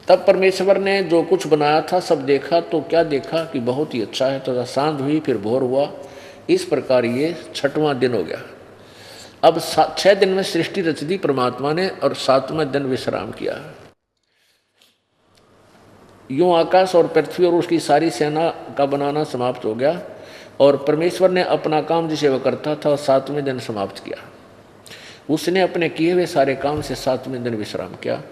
तब परमेश्वर ने जो कुछ बनाया था सब देखा, तो क्या देखा कि बहुत ही अच्छा है। तो सांझ हुई, फिर भोर हुआ, इस प्रकार ये 6वां दिन हो गया। अब 6 दिन में सृष्टि रच दी परमात्मा ने, और 7वें दिन विश्राम किया। यूं आकाश और पृथ्वी और उसकी सारी सेना का बनाना समाप्त हो गया, और परमेश्वर ने अपना काम जिसे वह करता था 7वें दिन समाप्त किया। उसने अपने किए हुए सारे काम से 7वें दिन विश्राम किया,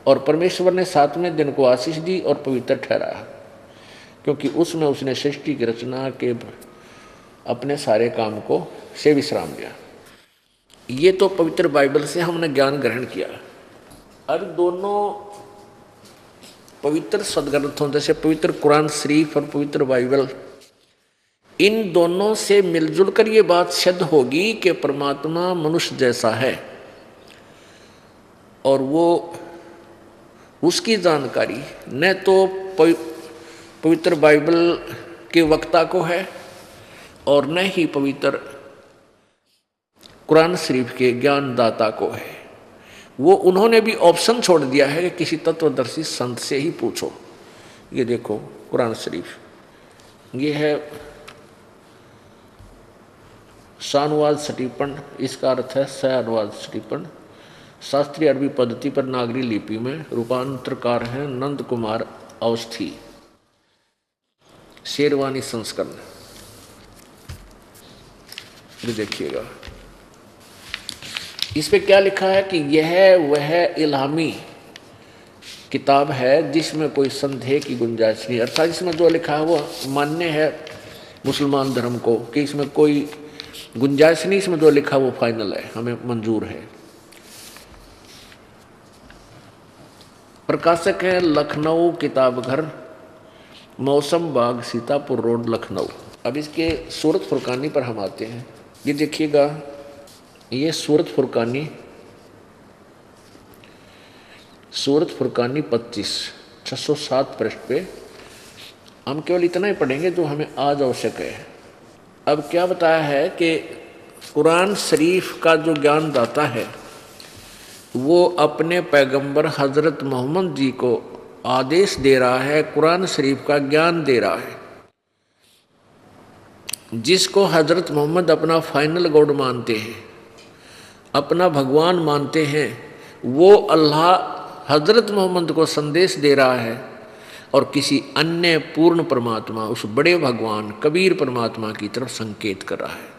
और परमेश्वर ने 7वें दिन को आशीष दी और पवित्र ठहराया, क्योंकि उसमें उसने सृष्टि की रचना के अपने सारे काम को से विश्राम लिया। ये तो पवित्र बाइबल से हमने ज्ञान ग्रहण किया। अब दोनों पवित्र सदग्रंथों जैसे पवित्र कुरान शरीफ और पवित्र बाइबल, इन दोनों से मिलजुल कर ये बात सिद्ध होगी कि परमात्मा मनुष्य जैसा है, और वो उसकी जानकारी न तो पवित्र बाइबल के वक्ता को है और न ही पवित्र कुरान शरीफ के ज्ञानदाता को है। वो उन्होंने भी ऑप्शन छोड़ दिया है कि किसी तत्वदर्शी संत से ही पूछो। ये देखो कुरान शरीफ, ये है सानुवाद सटीपन, इसका अर्थ है सयानुवाद सटीपन। शास्त्रीय अरबी पद्धति पर नागरी लिपि में रूपांतरकार हैं नंद कुमार अवस्थी, शेरवानी संस्करण। ये देखिएगा, इस पे क्या लिखा है कि यह वह इल्हामी किताब है जिसमें कोई संदेह की गुंजाइश नहीं, अर्थात इसमें जो लिखा है वो मान्य है मुसलमान धर्म को, कि इसमें कोई गुंजाइश नहीं, इसमें जो लिखा वो फाइनल है, हमें मंजूर है। प्रकाशक है लखनऊ किताब घर, मौसम बाग, सीतापुर रोड, लखनऊ। अब इसके सूरत फुरकानी पर हम आते हैं। ये देखिएगा, ये सूरत फुरकानी 25 607 पृष्ठ पे हम केवल इतना ही पढ़ेंगे जो हमें आज आवश्यक है। अब क्या बताया है कि कुरान शरीफ का जो ज्ञान दाता है वो अपने पैगंबर हजरत मोहम्मद जी को आदेश दे रहा है, कुरान शरीफ का ज्ञान दे रहा है। जिसको हजरत मोहम्मद अपना फाइनल गॉड मानते हैं, अपना भगवान मानते हैं, वो अल्लाह हजरत मोहम्मद को संदेश दे रहा है और किसी अन्य पूर्ण परमात्मा, उस बड़े भगवान कबीर परमात्मा की तरफ संकेत कर रहा है।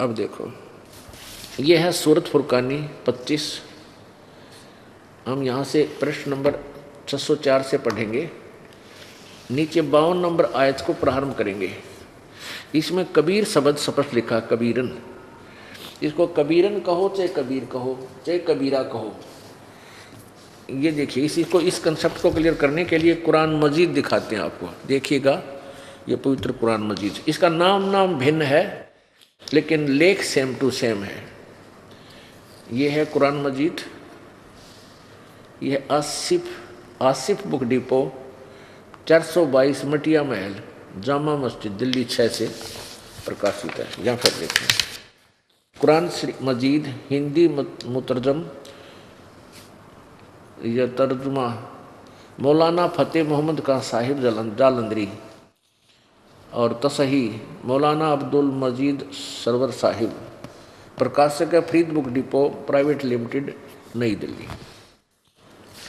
अब देखो, यह है सूरत फुरकानी 25। हम यहाँ से प्रश्न नंबर 604 से पढ़ेंगे, नीचे 52 नंबर आयत को प्रारंभ करेंगे। इसमें कबीर शब्द स्पष्ट लिखा, कबीरन। इसको कबीरन कहो चाहे कबीर कहो चाहे कबीरा कहो। ये देखिए, इस कंसेप्ट को क्लियर करने के लिए कुरान मजीद दिखाते हैं आपको। देखिएगा, ये पवित्र कुरान मजीद, इसका नाम भिन्न है लेकिन लेख सेम टू सेम है। ये है कुरान मजीद, यह आसिफ बुक डिपो 422 मटिया महल, जामा मस्जिद, दिल्ली 6 से प्रकाशित है। यहाँ पर देखें, कुरान मजीद हिंदी मुतरजम या तर्जुमा मौलाना फ़तेह मोहम्मद खान साहिब जालंधरी और तसही मौलाना अब्दुल मजीद सरवर साहिब, प्रकाशक है Farid book depot private limited, नई दिल्ली।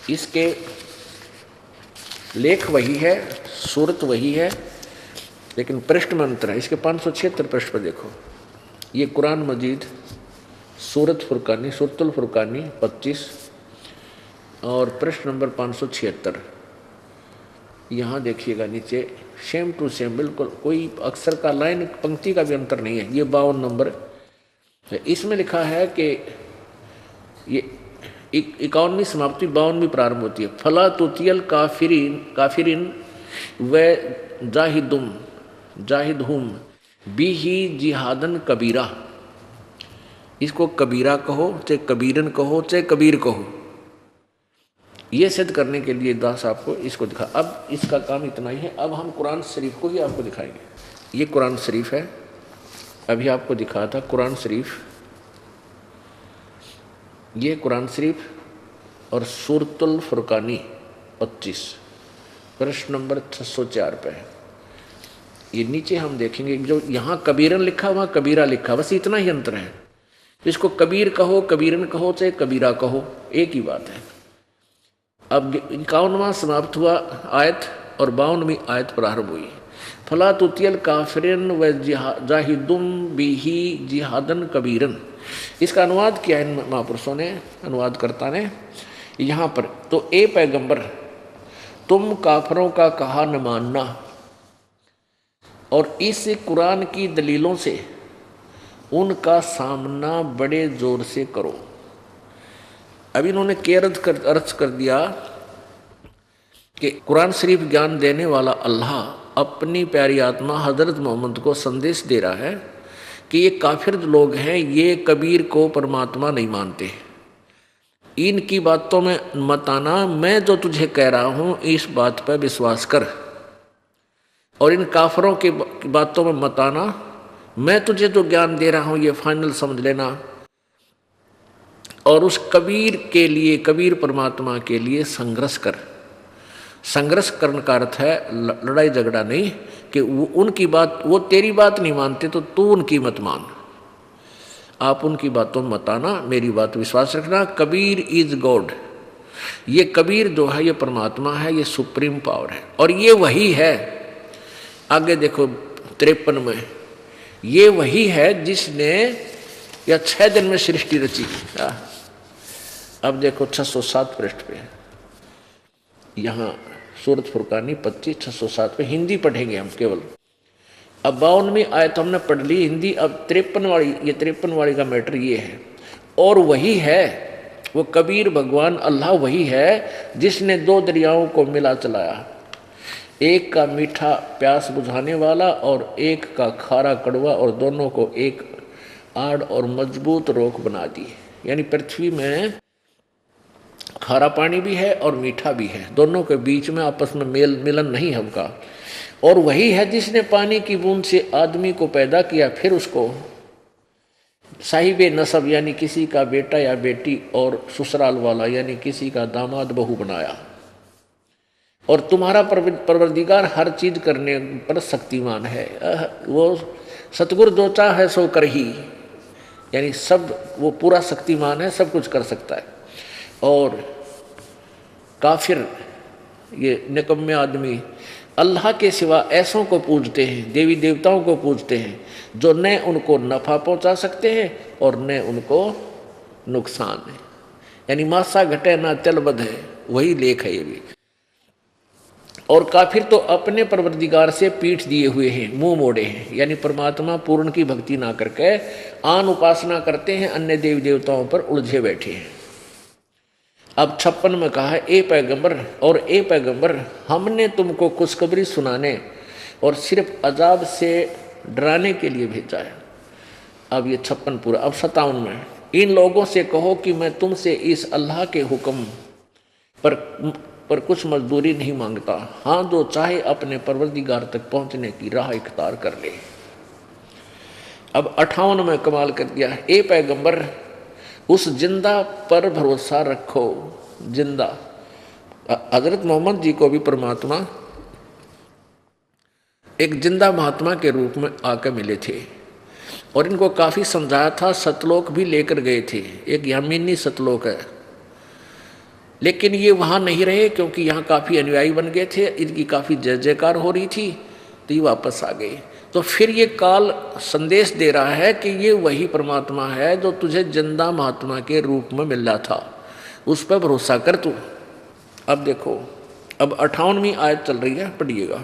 इसके लेख वही है, सूरत वही है, लेकिन पृष्ठ में अंतर है। इसके 576 पृष्ठ पर देखो, ये कुरान मजीद सूरत फुरकानी, सूरतुल फुरकानी 25 और पृष्ठ नंबर 576। यहाँ देखिएगा नीचे सेम टू सेम, बिल्कुल कोई अक्षर का, लाइन पंक्ति का भी अंतर नहीं है। ये 52 नंबर है। इसमें लिखा है कि ये 51वीं समाप्ति 52वीं प्रारंभ होती है। फला तुतियल काफिरिन व जाहिदहुम बिही जिहादन कबीरा। इसको कबीरा कहो चाहे कबीरन कहो चाहे कबीर कहो, ये सिद्ध करने के लिए दास आपको इसको दिखा। अब इसका काम इतना ही है। अब हम कुरान शरीफ को ही आपको दिखाएंगे। ये कुरान शरीफ है, अभी आपको दिखाया था कुरान शरीफ। ये कुरान शरीफ और सूरतुल फुरकानी 25 प्रश्न नंबर 604 पे है। ये नीचे हम देखेंगे, जो यहाँ कबीरन लिखा वहाँ कबीरा लिखा, बस इतना ही अंतर है। इसको कबीर कहो, कबीरन कहो चाहे कबीरा कहो, एक ही बात है। अब 51वां समाप्त हुआ आयत और 52वीं आयत प्रारंभ हुई। फला तुतियल काफिरन व जाहिदुम बिही जिहादन कबीरन। इसका अनुवाद किया इन महापुरुषों ने, अनुवादकर्ता ने यहाँ पर। तो ए पैगंबर, तुम काफिरों का कहा न मानना और इस कुरान की दलीलों से उनका सामना बड़े जोर से करो। अब इन्होंने अर्थ कर दिया कि कुरान शरीफ ज्ञान देने वाला अल्लाह अपनी प्यारी आत्मा हजरत मोहम्मद को संदेश दे रहा है कि ये काफिर लोग हैं, ये कबीर को परमात्मा नहीं मानते, इनकी बातों में मत आना, मैं जो तुझे कह रहा हूँ इस बात पर विश्वास कर, और इन काफिरों की बातों में मत आना, मैं तुझे जो ज्ञान दे रहा हूँ ये फाइनल समझ लेना। और उस कबीर के लिए, कबीर परमात्मा के लिए संघर्ष कर। संघर्ष करने का अर्थ है लड़ाई झगड़ा नहीं, कि वो उनकी बात, वो तेरी बात नहीं मानते तो तू उनकी मत मान, आप उनकी बातों में मत आना, मेरी बात विश्वास रखना। कबीर इज गॉड, ये कबीर जो है ये परमात्मा है, ये सुप्रीम पावर है, और ये वही है। आगे देखो 53 में, ये वही है जिसने या 6 दिन में सृष्टि रची। अब देखो 607 पृष्ठ पे, यहाँ सूरत फुरकानी 25 607 पे हिंदी पढ़ेंगे हम केवल। अब 52वीं आयत हमने पढ़ ली हिंदी। अब 53 वाली, ये 53 वाली का मैटर ये है, और वही है वो कबीर भगवान अल्लाह वही है जिसने 2 दरियाओं को मिला चलाया, एक का मीठा प्यास बुझाने वाला और एक का खारा कड़वा, और दोनों को एक आड़ और मजबूत रोक बना दी। यानी पृथ्वी में खारा पानी भी है और मीठा भी है, दोनों के बीच में आपस में मिलन नहीं है उनका। और वही है जिसने पानी की बूंद से आदमी को पैदा किया, फिर उसको साहिबे नसब यानी किसी का बेटा या बेटी और ससुराल वाला यानी किसी का दामाद बहू बनाया। और तुम्हारा परवरदिगार हर चीज करने पर शक्तिमान है। वो सतगुरु जो चाहे सो कर ही, यानी सब वो पूरा शक्तिमान है, सब कुछ कर सकता है। और काफिर ये निकम्मे आदमी अल्लाह के सिवा ऐसों को पूजते हैं, देवी देवताओं को पूजते हैं जो न उनको नफ़ा पहुंचा सकते हैं और न उनको नुकसान है। यानी मासा घटे ना चल बध है, वही लेख है ये भी। और काफिर तो अपने परवरदिगार से पीठ दिए हुए हैं, मुंह मोड़े हैं, यानी परमात्मा पूर्ण की भक्ति ना करके आन उपासना करते हैं, अन्य देवी देवताओं पर उलझे बैठे हैं। अब 56 में कहा है, ए पैगंबर और ए पैगंबर, हमने तुमको खुशखबरी सुनाने और सिर्फ अजाब से डराने के लिए भेजा है। अब ये 56 पूरा। अब 57 में, इन लोगों से कहो कि मैं तुमसे इस अल्लाह के हुक्म पर कुछ मजदूरी नहीं मांगता। हाँ, जो चाहे अपने परवरदिगार तक पहुंचने की राह इख्तियार कर ले। अब 58 में कमाल कर दिया, ए पैगंबर उस जिंदा पर भरोसा रखो। जिंदा, हजरत मोहम्मद जी को भी परमात्मा एक जिंदा महात्मा के रूप में आकर मिले थे और इनको काफी समझाया था। सतलोक भी लेकर गए थे, एक यामिनी सतलोक है, लेकिन ये वहां नहीं रहे क्योंकि यहाँ काफी अनुयायी बन गए थे, इनकी काफी जय जयकार हो रही थी, तो ये वापस आ गए। तो फिर ये काल संदेश दे रहा है कि ये वही परमात्मा है जो तुझे जिंदा महात्मा के रूप में मिल रहा था, उस पर भरोसा कर तू। अब देखो, अब 58वीं आयत चल रही है, पढ़िएगा।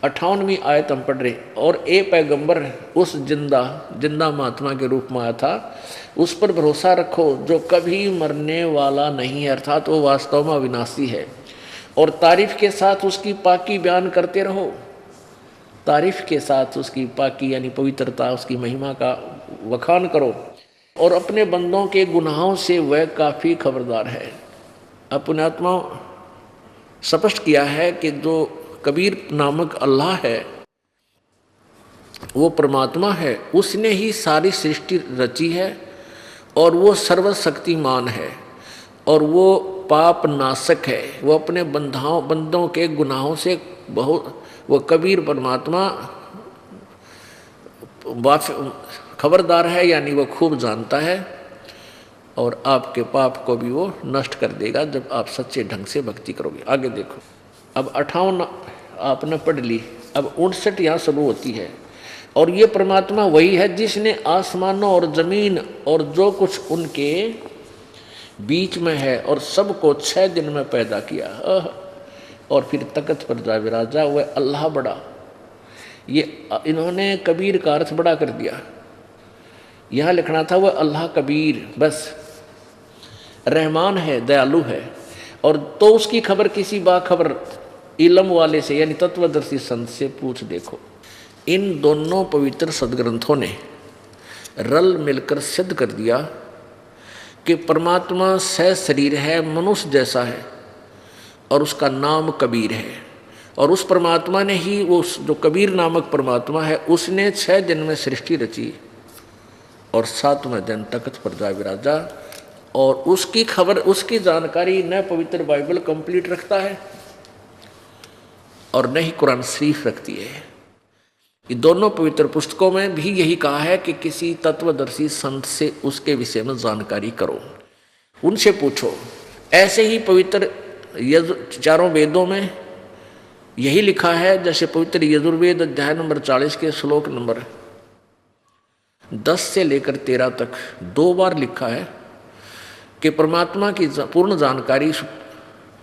58वीं आयत हम पढ़ रहे। और ए पैगंबर उस जिंदा महात्मा के रूप में आया था, उस पर भरोसा रखो जो कभी मरने वाला नहीं है, अर्थात वो वास्तव में अविनाशी है। और तारीफ के साथ उसकी पाकी बयान करते रहो। तारीफ के साथ उसकी पाकी यानी पवित्रता, उसकी महिमा का वखान करो। और अपने बंदों के गुनाहों से वह काफ़ी खबरदार है। अपने आत्मा स्पष्ट किया है कि जो कबीर नामक अल्लाह है वो परमात्मा है, उसने ही सारी सृष्टि रची है और वो सर्वशक्तिमान है और वो पाप नाशक है। वो अपने बंदों के गुनाहों से बहुत, वो कबीर परमात्मा खबरदार है, यानी वो खूब जानता है और आपके पाप को भी वो नष्ट कर देगा जब आप सच्चे ढंग से भक्ति करोगे। आगे देखो, अब 58 आपने पढ़ ली, अब 59 यहाँ शुरू होती है। और ये परमात्मा वही है जिसने आसमानों और जमीन और जो कुछ उनके बीच में है और सबको 6 दिन में पैदा किया और फिर तख्त पर जा विराजा। वह अल्लाह बड़ा, ये इन्होंने कबीर का अर्थ बड़ा कर दिया। यहाँ लिखना था वह अल्लाह कबीर, बस रहमान है, दयालु है। और तो उसकी खबर किसी बाखबर इल्म वाले से यानी तत्वदर्शी संत से पूछ देखो। इन दोनों पवित्र सदग्रंथों ने रल मिलकर सिद्ध कर दिया कि परमात्मा सह शरीर है, मनुष्य जैसा है और उसका नाम कबीर है। और उस परमात्मा ने ही, वो जो कबीर नामक परमात्मा है, उसने 6 दिन में सृष्टि रची और 7वें दिन तख्त पर जा विराजा। और उसकी खबर, उसकी जानकारी न पवित्र बाइबल कंप्लीट रखता है और न ही कुरान शरीफ रखती है। ये दोनों पवित्र पुस्तकों में भी यही कहा है कि किसी तत्वदर्शी संत से उसके विषय में जानकारी करो, उनसे पूछो। ऐसे ही पवित्र चारों वेदों में यही लिखा है, जैसे पवित्र यजुर्वेद अध्याय नंबर 40 के श्लोक नंबर 10 से लेकर 13 तक 2 बार लिखा है कि परमात्मा की पूर्ण जानकारी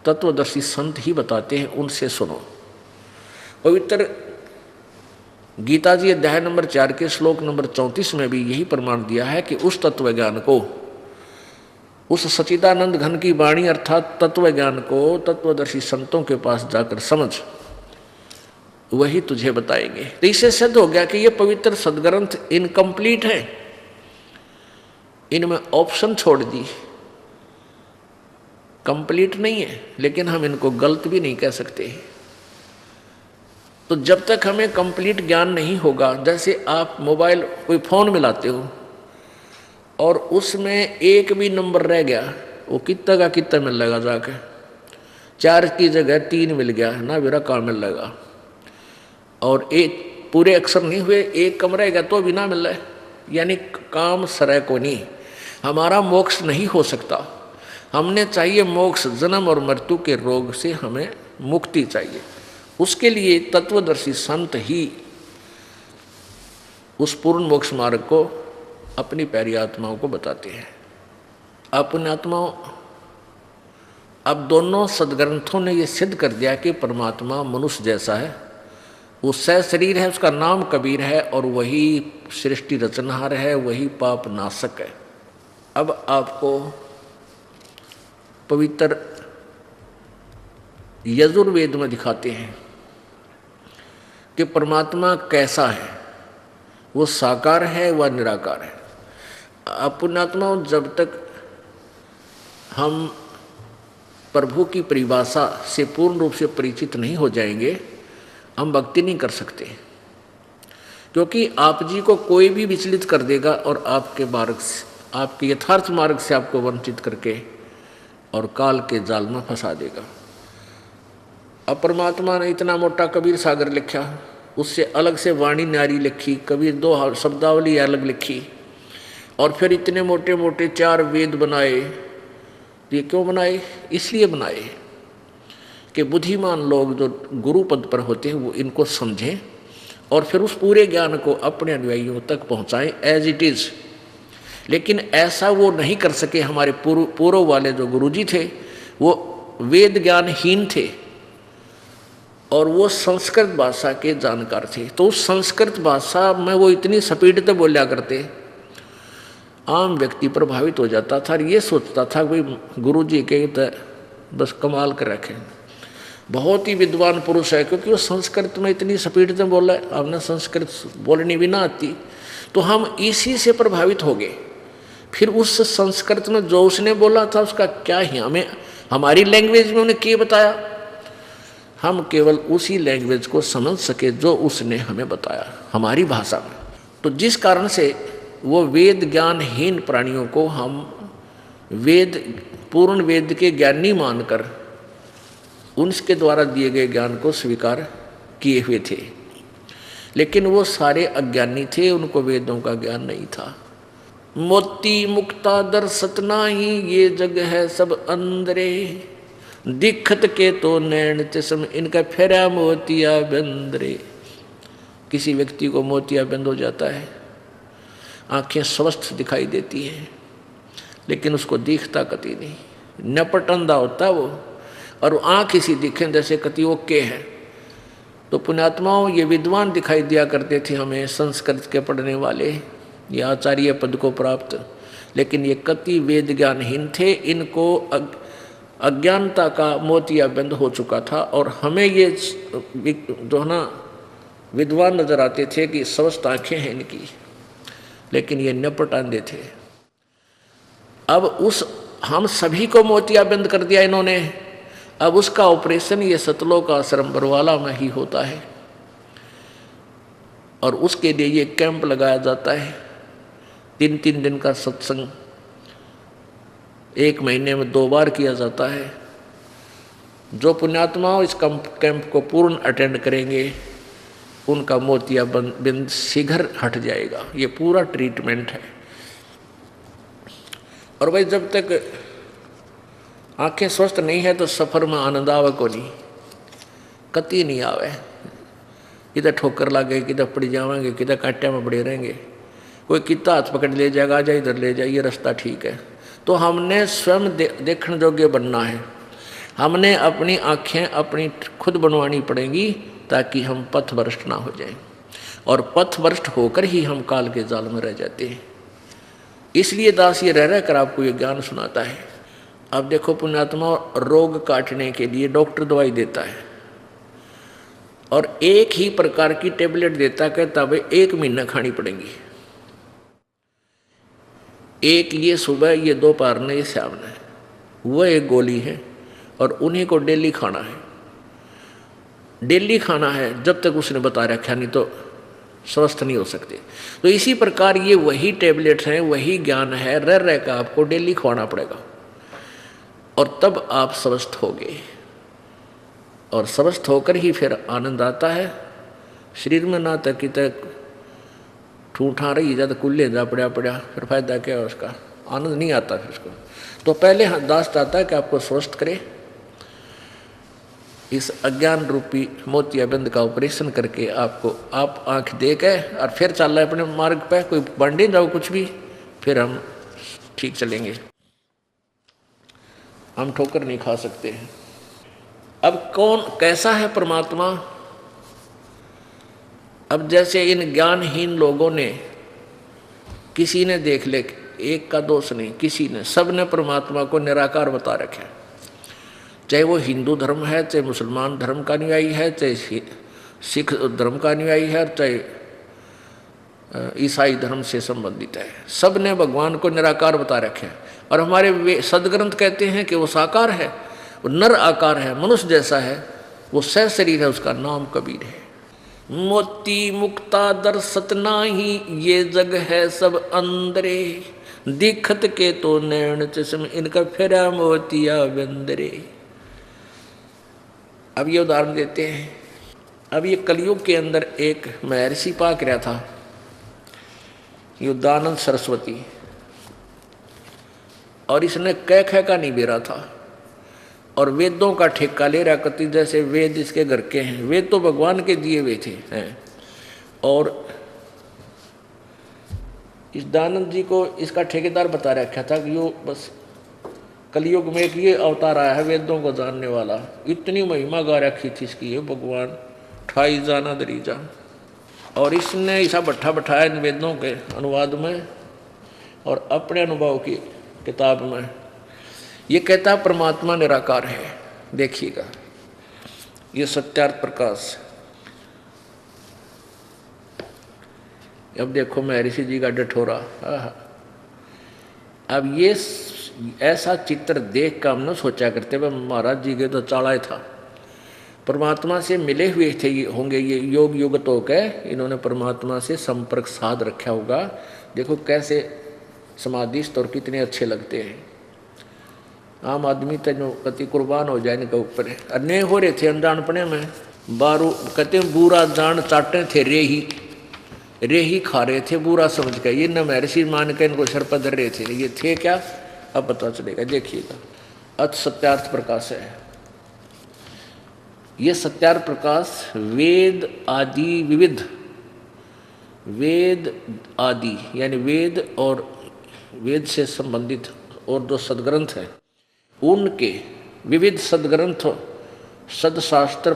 तत्वदर्शी संत ही बताते हैं, उनसे सुनो। पवित्र गीता जी अध्याय नंबर 4 के श्लोक नंबर 34 में भी यही प्रमाण दिया है कि उस तत्व ज्ञान को, उस सच्चिदानंद घन की वाणी अर्थात तत्व ज्ञान को तत्वदर्शी संतों के पास जाकर समझ, वही तुझे बताएंगे। तो इससे सिद्ध हो गया कि ये पवित्र सदग्रंथ इनकम्प्लीट है, इनमें ऑप्शन छोड़ दी, कंप्लीट नहीं है। लेकिन हम इनको गलत भी नहीं कह सकते, तो जब तक हमें कंप्लीट ज्ञान नहीं होगा, जैसे आप मोबाइल कोई फ़ोन मिलाते हो और उसमें एक भी नंबर रह गया, वो कितना का कितना मिल जाएगा, जाके 4 की जगह 3 मिल गया ना, मेरा काम मिल जाएगा। और एक पूरे अक्षर नहीं हुए, एक कम रहेगा तो भी ना मिल रहा है, यानी काम सरय को नहीं। हमारा मोक्ष नहीं हो सकता। हमने चाहिए मोक्ष, जन्म और मृत्यु के रोग से हमें मुक्ति चाहिए। उसके लिए तत्वदर्शी संत ही उस पूर्ण मोक्ष मार्ग को अपनी प्यारी आत्माओं को बताते हैं। अपने आत्माओं, अब दोनों सदग्रंथों ने यह सिद्ध कर दिया कि परमात्मा मनुष्य जैसा है, वो शरीर है, उसका नाम कबीर है और वही सृष्टि रचनहार है, वही पाप नाशक है। अब आपको पवित्र यजुर्वेद में दिखाते हैं कि परमात्मा कैसा है, वो साकार है व निराकार है। पुण्यात्मा, जब तक हम प्रभु की परिभाषा से पूर्ण रूप से परिचित नहीं हो जाएंगे, हम भक्ति नहीं कर सकते। क्योंकि आप जी को कोई भी विचलित कर देगा और आपके मार्ग से, आपके यथार्थ मार्ग से आपको वंचित करके और काल के जाल में फंसा देगा। अब परमात्मा ने इतना मोटा कबीर सागर लिखा, उससे अलग से वाणी न्यारी लिखी, कबीर 2 शब्दावली अलग लिखी, और फिर इतने मोटे मोटे 4 वेद बनाए। ये क्यों बनाए? इसलिए बनाए कि बुद्धिमान लोग जो गुरु पद पर होते हैं वो इनको समझें और फिर उस पूरे ज्ञान को अपने अनुयायियों तक पहुंचाएं एज इट इज़। लेकिन ऐसा वो नहीं कर सके। हमारे पूर्व वाले जो गुरुजी थे वो वेद ज्ञानहीन थे और वो संस्कृत भाषा के जानकार थे। तो उस संस्कृत भाषा में वो इतनी स्पीड से बोला करते, आम व्यक्ति प्रभावित हो जाता था और ये सोचता था भाई गुरुजी के तो बस कमाल कर रखे, बहुत ही विद्वान पुरुष है, क्योंकि वो संस्कृत में इतनी स्पीड से बोला है। आपने संस्कृत बोलनी भी ना आती, तो हम इसी से प्रभावित हो गए। फिर उस संस्कृत में जो उसने बोला था उसका क्या ही हमें हमारी लैंग्वेज में उन्हें क्या बताया, हम केवल उसी लैंग्वेज को समझ सके जो उसने हमें बताया हमारी भाषा में। तो जिस कारण से वो वेद ज्ञानहीन प्राणियों को हम वेद पूर्ण वेद के ज्ञानी मानकर उनके द्वारा दिए गए ज्ञान को स्वीकार किए हुए थे। लेकिन वो सारे अज्ञानी थे, उनको वेदों का ज्ञान नहीं था। मोती मुक्ता दर्शत नाही, ये जग है सब अंदरे, दिखत के तो नैन चश्म, इनका फेरा मोतिया बंदरे। किसी व्यक्ति को मोतिया बंद हो जाता है, आंखें स्वस्थ दिखाई देती हैं, लेकिन उसको दिखता कति नहीं, नपट अंधा होता वो, और आँख इसी दिखें जैसे कति ओके है। तो पुण्यात्माओं, ये विद्वान दिखाई दिया करते थे हमें, संस्कृत के पढ़ने वाले, ये आचार्य पद को प्राप्त, लेकिन ये कति वेद ज्ञानहीन थे। इनको अज्ञानता का मोतिया बंद हो चुका था और हमें ये जो ना विद्वान नजर आते थे कि स्वस्थ आँखें हैं इनकी, लेकिन ये नपट अंधे थे। अब उस हम सभी को मोतिया बंद कर दिया इन्होंने। अब उसका ऑपरेशन ये सतलोक आश्रम बरवाला में ही होता है और उसके लिए ये कैंप लगाया जाता है। 3-3 दिन का सत्संग 1 महीने में 2 बार किया जाता है। जो पुण्यात्मा इस कैंप को पूर्ण अटेंड करेंगे उनका मोतिया बिंद शीघ्र हट जाएगा। ये पूरा ट्रीटमेंट है। और भाई जब तक आंखें स्वस्थ नहीं है तो सफ़र में आनंद आवे को नहीं, कति नहीं आवे। किधर ठोकर लागे, किधर पड़ जाएंगे, किधर कांटे में पड़े रहेंगे, कोई कितना हाथ पकड़ ले जाएगा, आजा इधर ले जाए, ये रास्ता ठीक है। तो हमने स्वयं देखने योग्य बनना है। हमने अपनी आँखें अपनी खुद बनवानी पड़ेंगी ताकि हम पथभ्रष्ट ना हो जाएं, और पथभ्रष्ट होकर ही हम काल के जाल में रह जाते हैं। इसलिए दास ये रह कर आपको ये ज्ञान सुनाता है। अब देखो पुण्यात्मा, रोग काटने के लिए डॉक्टर दवाई देता है और एक ही प्रकार की टेबलेट देता है, कहता भाई 1 महीना खानी पड़ेंगी। एक ये सुबह, ये दोपहर ने, ये शाम ने, वह एक गोली है और उन्हीं को डेली खाना है। डेली खाना है जब तक उसने बता रखा, नहीं तो स्वस्थ नहीं हो सकते। तो इसी प्रकार ये वही टैबलेट्स हैं, वही ज्ञान है, रह रह का आपको डेली खुआना पड़ेगा और तब आप स्वस्थ होगे। और स्वस्थ होकर ही फिर आनंद आता है शरीर में। ना तक कि तक ठूठा रही जा तो कुल्ले जा पड़ा पड़ा, फिर फायदा क्या है उसका, आनंद नहीं आता फिर उसको। तो पहले दास चाहता है कि आपको स्वस्थ करे, इस अज्ञान रूपी मोतियाबिंद का ऑपरेशन करके आपको आप आंख दे के और फिर चल रहा है अपने मार्ग पे, कोई बंडे जाओ कुछ भी, फिर हम ठीक चलेंगे, हम ठोकर नहीं खा सकते। अब कौन कैसा है परमात्मा? अब जैसे इन ज्ञानहीन लोगों ने, किसी ने देख ले, एक का दोष नहीं, किसी ने, सब ने परमात्मा को निराकार बता रखा है। चाहे वो हिंदू धर्म है, चाहे मुसलमान धर्म का अनुयायी है, चाहे सिख धर्म का अनुयायी है, चाहे ईसाई धर्म से संबंधित है, सब ने भगवान को निराकार बता रखे हैं। और हमारे सदग्रंथ कहते हैं कि वो साकार है, वो नर आकार है, मनुष्य जैसा है, वो सह शरीर है, उसका नाम कबीर है। मोती मुक्ता दर्शत नाही, ये जग है सब अंदरे, दिखत के तो नैन चश्म, इनका फेरा मोतिया बंदरे। अब ये उदाहरण देते हैं। अब ये कलयुग के अंदर एक महर्षि पाक रहा था, युद्धानंद सरस्वती, और इसने कह खह का नहीं बेरा था और वेदों का ठेका ले रहा करती, जैसे वेद इसके घर के हैं, वेद तो भगवान के दिए हुए थे हैं। और इस दानंद जी को इसका ठेकेदार बता रखा था कि यो बस कलयुग में एक ये अवतार आया है वेदों को जानने वाला, इतनी महिमा गा रखी थी इसकी, ये भगवान ठाई जाना दरीजा। और इसने ऐसा भट्ठा बैठाया इन वेदों के अनुवाद में और अपने अनुभव की किताब में, ये कहता परमात्मा निराकार है। देखिएगा ये सत्यार्थ प्रकाश। अब देखो महर्षि जी का डठोरा। अब ये ऐसा चित्र देख कर हम न सोचा करते भाई महाराज जी के तो चाला था, परमात्मा से मिले हुए थे ये होंगे, ये योग युगत होकर इन्होंने परमात्मा से संपर्क साध रखा होगा। देखो कैसे समाधिस्थ और कितने अच्छे लगते हैं। आम आदमी तो कति कुर्बान हो जाए इनके ऊपर। अन्य हो रहे थे अनजानपने में, बारू कहते बुरा जान चाटे थे, रेही खा रहे थे बुरा समझ कर, ये न महर्षि मान के इनको सर पर धर रहे थे, ये थे क्या अब पता चलेगा। देखिएगा अथ सत्यार्थ प्रकाश है, ये सत्यार्थ प्रकाश वेद आदि विविध, वेद आदि यानी वेद और वेद से संबंधित और जो सदग्रंथ हैं उनके विविध सदग्रंथ सदशास्त्र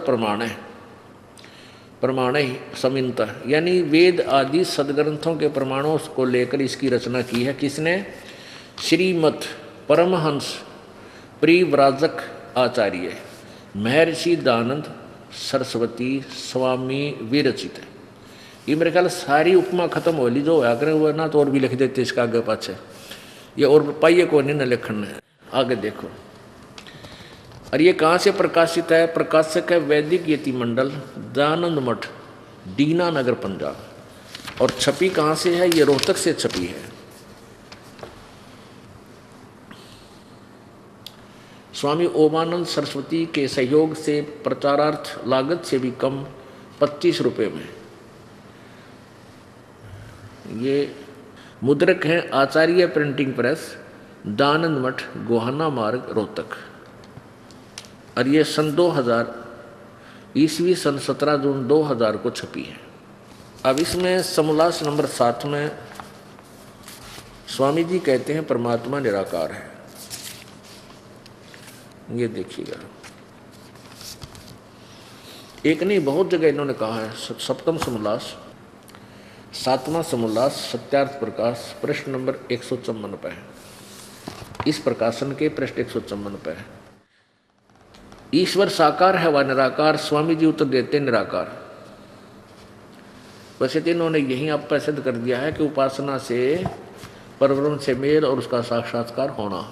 प्रमाण ही समित, यानी वेद आदि सदग्रंथों के प्रमाणों को लेकर इसकी रचना की है। किसने? श्रीमत परमहंस परिव्राजक आचार्य महर्षि दानंद सरस्वती स्वामी विरचित है। ये मेरे ख्याल सारी उपमा खत्म हो ली जो होया करें वो ना, तो और भी लिख देते इसका आगे पाछे, ये और पाइए को नहीं न लिखन है। आगे देखो, और ये कहाँ से प्रकाशित है? प्रकाशक है वैदिक यति मंडल, दानंद मठ, दीना नगर, पंजाब। और छपी कहाँ से है? ये रोहतक से छपी है। स्वामी ओमानंद सरस्वती के सहयोग से प्रचारार्थ लागत से भी कम 25 रुपये में। ये मुद्रक हैं आचार्य प्रिंटिंग प्रेस, दानंद मठ, गोहाना मार्ग, रोहतक। और ये सन 2000 ईस्वी सन 17 जून 2000 को छपी है। अब इसमें समोल्लास नंबर 7 में स्वामी जी कहते हैं परमात्मा निराकार है। ये देखिएगा, एक नहीं बहुत जगह इन्होंने कहा है। सप्तम समोल्लास, 7वां समोल्लास, सत्यार्थ प्रकाश, पृष्ठ नंबर 154 पे है। इस प्रकाशन के पृष्ठ 154 पे है। ईश्वर साकार है व निराकार? स्वामी जी उत्तर देते निराकार। वैसे तो इन्होंने यही आप सिद्ध कर दिया है कि उपासना से परब्रह्म से मेल और उसका साक्षात्कार होना।